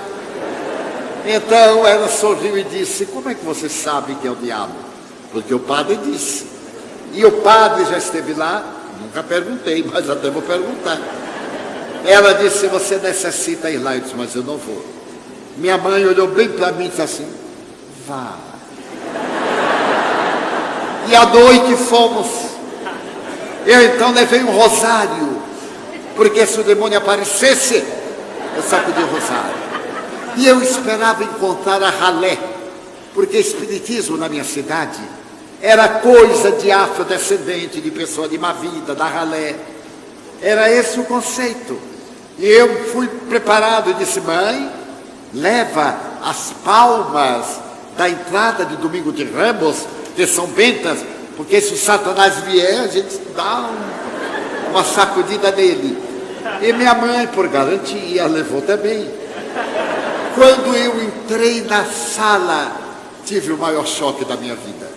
Então ela sorriu e disse, como é que você sabe que é o diabo? Porque o padre disse. E o padre já esteve lá? Nunca perguntei, mas até vou perguntar. Ela disse, você necessita ir lá. Eu disse, mas eu não vou. Minha mãe olhou bem para mim e disse assim, vá. E à noite fomos. Eu então levei um rosário, porque se o demônio aparecesse, eu sacudi o rosário. E eu esperava encontrar a ralé, porque espiritismo na minha cidade era coisa de afrodescendente, de pessoa de má vida, da ralé. Era esse o conceito. E eu fui preparado e disse, mãe, leva as palmas da entrada de Domingo de Ramos, de São Bentas, porque se o Satanás vier, a gente dá uma sacudida nele. E minha mãe, por garantia, levou também. Quando eu entrei na sala, tive o maior choque da minha vida,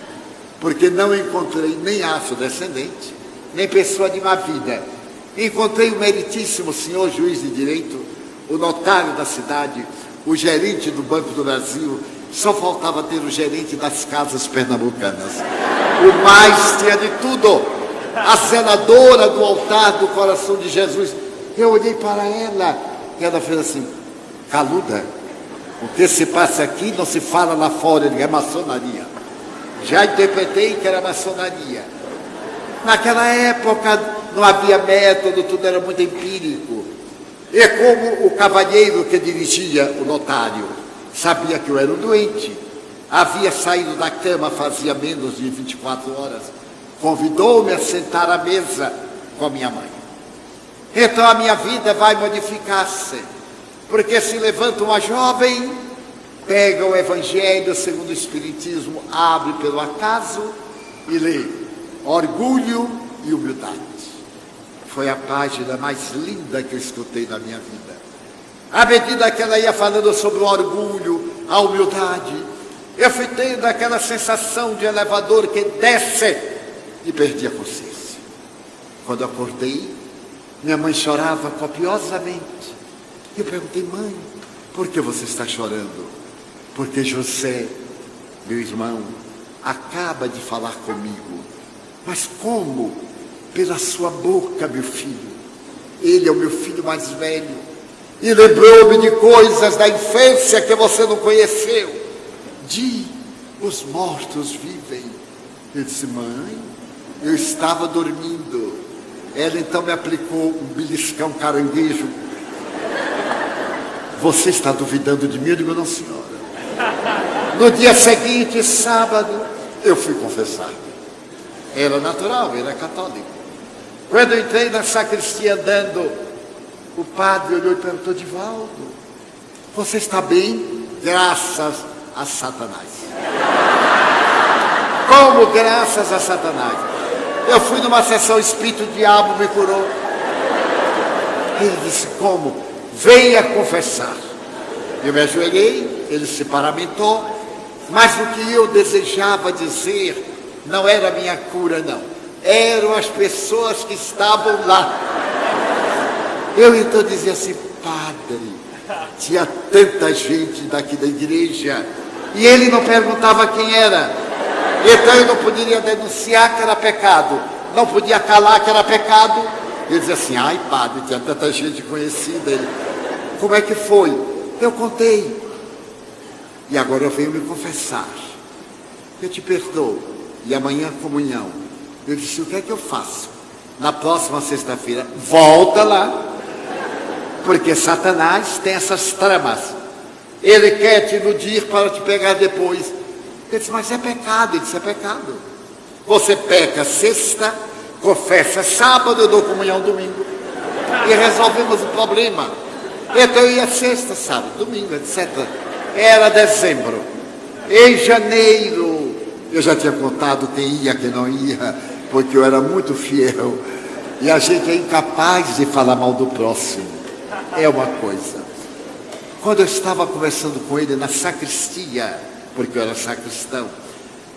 porque não encontrei nem afrodescendente, nem pessoa de má vida. Encontrei o meritíssimo senhor juiz de direito, o notário da cidade, o gerente do Banco do Brasil. Só faltava ter o gerente das casas pernambucanas. O mais tinha de tudo. A zeladora do altar do coração de Jesus. Eu olhei para ela e ela fez assim, caluda, o que se passa aqui não se fala lá fora, é maçonaria. Já interpretei que era maçonaria. Naquela época não havia método, tudo era muito empírico. E como o cavalheiro que dirigia, o notário, sabia que eu era um doente, havia saído da cama fazia menos de 24 horas, convidou-me a sentar à mesa com a minha mãe. Então a minha vida vai modificar-se, porque se levanta uma jovem, pega o Evangelho segundo o Espiritismo, abre pelo acaso e lê orgulho e humildade. Foi a página mais linda que eu escutei na minha vida. À medida que ela ia falando sobre o orgulho, a humildade, eu fui tendo aquela sensação de elevador que desce e perdi a consciência. Quando eu acordei, minha mãe chorava copiosamente. Eu perguntei: mãe, por que você está chorando? Porque José, meu irmão, acaba de falar comigo. Mas como? Pela sua boca, meu filho. Ele é o meu filho mais velho. E lembrou-me de coisas da infância que você não conheceu. Os mortos vivem. Eu disse: mãe, eu estava dormindo. Ela então me aplicou um beliscão caranguejo. Você está duvidando de mim? Eu digo: não, senhora. No dia seguinte, sábado, eu fui confessar. Era natural, era católico. Quando eu entrei na sacristia andando, o padre olhou e perguntou: Divaldo, você está bem? Graças a Satanás. Como graças a Satanás? Eu fui numa sessão espírita, o diabo me curou. Ele disse: como? Venha confessar. Eu me ajoelhei, ele se paramentou, mas o que eu desejava dizer não era a minha cura, não. Eram as pessoas que estavam lá. Eu então dizia assim: padre, tinha tanta gente daqui da igreja, e ele não perguntava quem era. Então eu não poderia denunciar que era pecado, não podia calar que era pecado. Eu dizia assim: ai, padre, tinha tanta gente conhecida. Ele: como é que foi? Eu contei. E agora eu venho me confessar. Eu te perdoo. E amanhã comunhão. Eu disse: o que é que eu faço? Na próxima sexta-feira, volta lá. Porque Satanás tem essas tramas. Ele quer te iludir para te pegar depois. Eu disse: mas é pecado. Ele disse: é pecado. Você peca sexta, confessa sábado, eu dou comunhão domingo. E resolvemos o problema. Então eu ia sexta, sábado, domingo, etc. Era dezembro. Em janeiro, eu já tinha contado quem ia, quem não ia, porque eu era muito fiel. E a gente é incapaz de falar mal do próximo. É uma coisa. Quando eu estava conversando com ele na sacristia, porque eu era sacristão,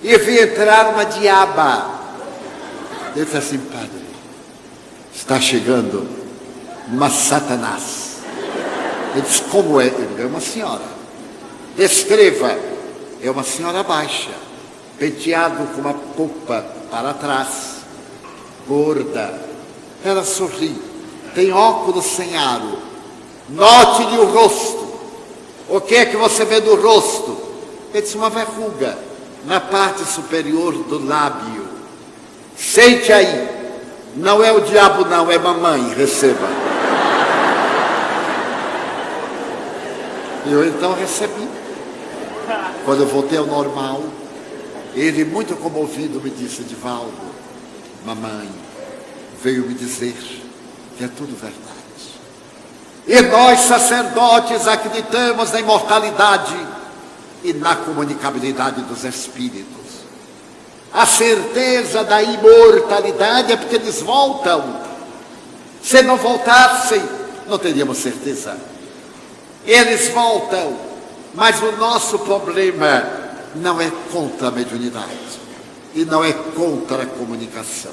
e vi entrar uma diaba. Ele disse assim: padre, está chegando uma Satanás. Ele disse: como é? Eu disse: é uma senhora. Descreva. É uma senhora baixa, penteado com uma polpa para trás, gorda. Ela sorri, tem óculos sem aro. Note-lhe o rosto. O que é que você vê do rosto? Ele disse: uma verruga na parte superior do lábio. Sente aí. Não é o diabo, não, é mamãe, receba. Eu então recebi. Quando eu voltei ao normal, ele, muito comovido, me disse: Divaldo, mamãe veio me dizer que é tudo verdade. E nós, sacerdotes, acreditamos na imortalidade e na comunicabilidade dos espíritos. A certeza da imortalidade é porque eles voltam. Se não voltassem, não teríamos certeza. Eles voltam, mas o nosso problema não é contra a mediunidade e não é contra a comunicação.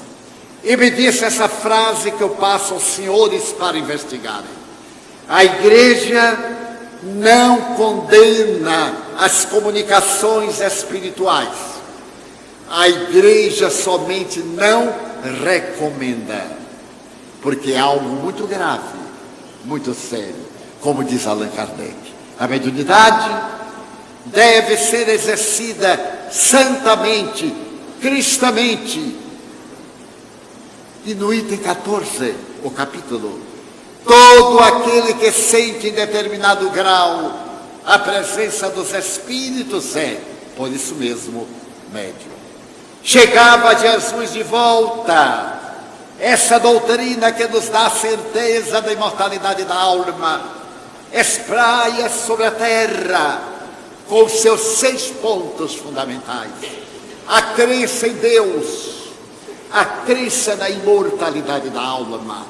E me disse essa frase que eu passo aos senhores para investigarem: a igreja não condena as comunicações espirituais, a igreja somente não recomenda, porque é algo muito grave, muito sério. Como diz Allan Kardec, a mediunidade deve ser exercida santamente, cristamente. E no item 14, o capítulo: todo aquele que sente em determinado grau A presença dos Espíritos é, por isso mesmo, médium. Chegava Jesus de volta. Essa doutrina que nos dá a certeza da imortalidade da alma espraia sobre a terra com os seus 6 pontos fundamentais. A crença em Deus, a crença na imortalidade da alma,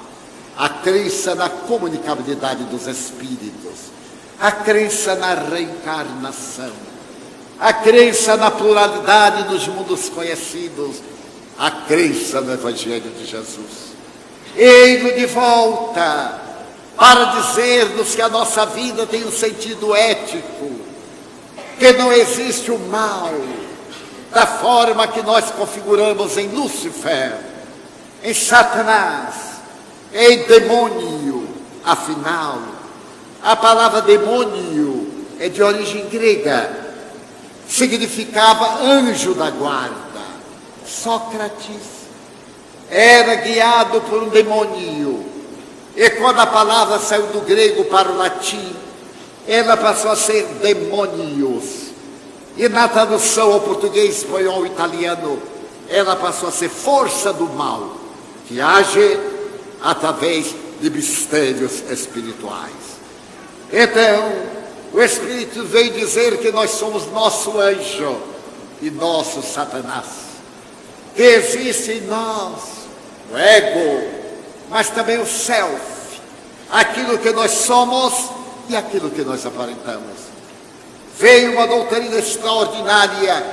a crença na comunicabilidade dos espíritos, a crença na reencarnação, a crença na pluralidade dos mundos conhecidos, a crença no Evangelho de Jesus. Ele de volta para dizer-nos que a nossa vida tem um sentido ético, que não existe o mal da forma que nós configuramos em Lúcifer, em Satanás, em demônio. Afinal, a palavra demônio é de origem grega, significava anjo da guarda. Sócrates era guiado por um demônio, e quando a palavra saiu do grego para o latim, ela passou a ser demônios, e na tradução ao português, espanhol e italiano, ela passou a ser força do mal, que age através de mistérios espirituais. Então, o Espírito veio dizer que nós somos nosso anjo e nosso Satanás, que existe em nós o ego, mas também o self, aquilo que nós somos e aquilo que nós aparentamos. Veio uma doutrina extraordinária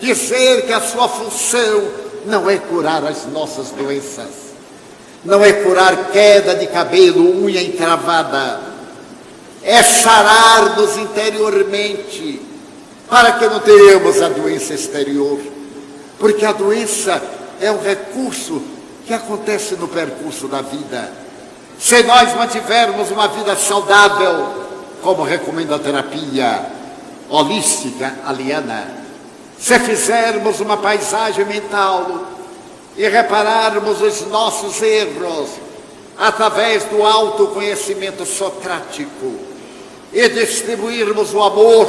dizer que a sua função não é curar as nossas doenças, não é curar queda de cabelo, unha encravada, é sarar-nos interiormente, para que não tenhamos a doença exterior, porque a doença é um recurso que acontece no percurso da vida. Se nós mantivermos uma vida saudável, como recomenda a terapia holística aliana, se fizermos uma paisagem mental e repararmos os nossos erros através do autoconhecimento socrático e distribuirmos o amor,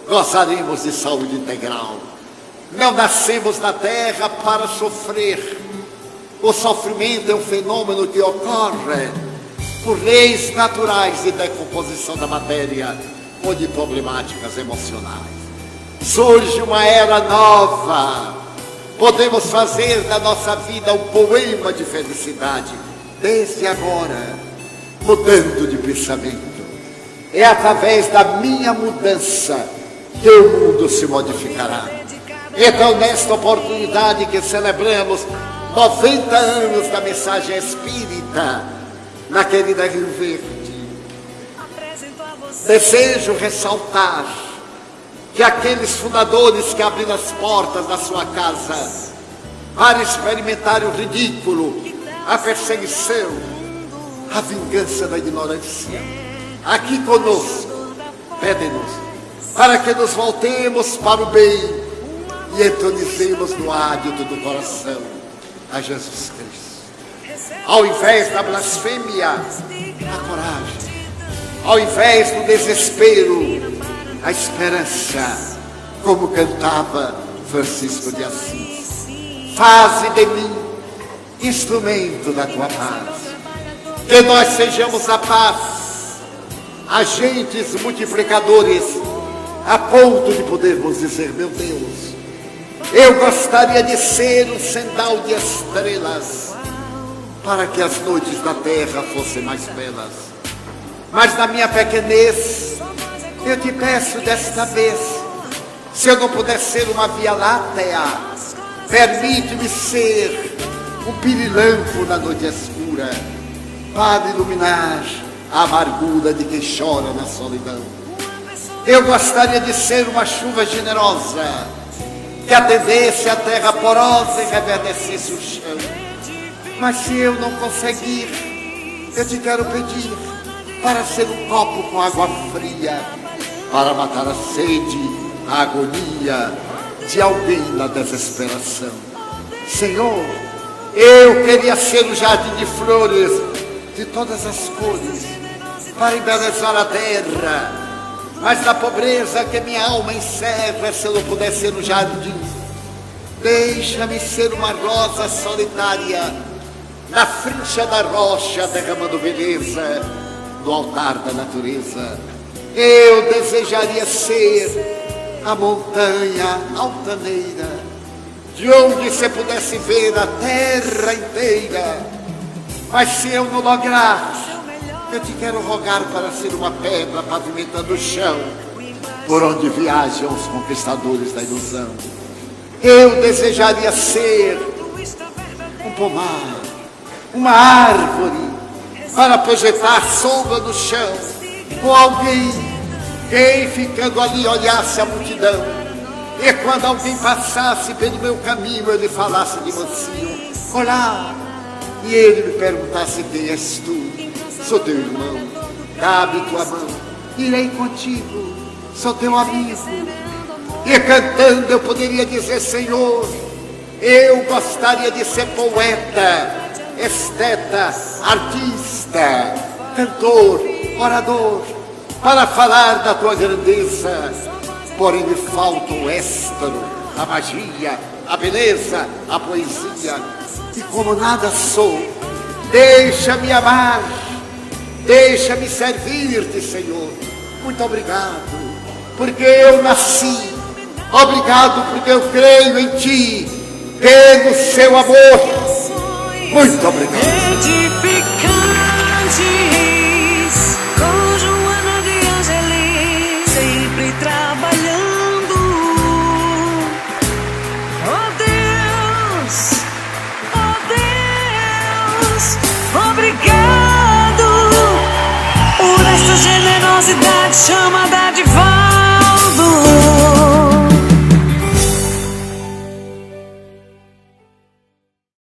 gozaremos de saúde integral. Não nascemos na terra para sofrer. O sofrimento é um fenômeno que ocorre por leis naturais de decomposição da matéria ou de problemáticas emocionais. Surge uma era nova. Podemos fazer da nossa vida um poema de felicidade desde agora, mudando de pensamento. É através da minha mudança que o mundo se modificará. Então, nesta oportunidade que celebramos 90 anos da mensagem espírita na querida Rio Verde, desejo ressaltar que aqueles fundadores que abriram as portas da sua casa para experimentar o ridículo, a perseguição, a vingança da ignorância, aqui conosco, pedem-nos para que nos voltemos para o bem e entronizemos no hálito do coração a Jesus Cristo. Ao invés da blasfêmia, a coragem. Ao invés do desespero, a esperança, como cantava Francisco de Assis. Faze de mim instrumento da tua paz. Que nós sejamos a paz, agentes multiplicadores, a ponto de podermos dizer: meu Deus, eu gostaria de ser um sendal de estrelas, para que as noites da terra fossem mais belas. Mas na minha pequenez, eu te peço desta vez, se eu não puder ser uma via láctea, permite-me ser um pirilampo na noite escura, para iluminar a amargura de quem chora na solidão. Eu gostaria de ser uma chuva generosa, que atendesse a terra porosa e reverdecesse o chão. Mas se eu não conseguir, eu te quero pedir para ser um copo com água fria, para matar a sede, a agonia de alguém na desesperação. Senhor, eu queria ser um jardim de flores de todas as cores, para embelezar a terra, Mas na pobreza que minha alma encerra, se eu não puder ser no jardim, deixa-me ser uma rosa solitária na frincha da rocha, derramando beleza no altar da natureza. Eu desejaria ser a montanha altaneira, de onde você pudesse ver a terra inteira. Mas se eu não lograr, eu te quero rogar para ser uma pedra pavimentando o chão por onde viajam os conquistadores da ilusão. Eu desejaria ser um pomar, uma árvore, para projetar sombra no chão, com alguém que, ficando ali, olhasse a multidão, e quando alguém passasse pelo meu caminho, ele falasse de mansinho: olá, e ele me perguntasse: quem és tu? Sou teu irmão, cabe tua mão, irei contigo, sou teu amigo. E cantando eu poderia dizer: Senhor, eu gostaria de ser poeta, esteta, artista, cantor, orador, para falar da tua grandeza. Porém me falta o êxtaro, a magia, a beleza, a poesia. E como nada sou, deixa-me amar, deixa-me servir-te, Senhor. Muito obrigado, porque eu nasci. Obrigado, porque eu creio em ti, pelo seu amor. Muito obrigado.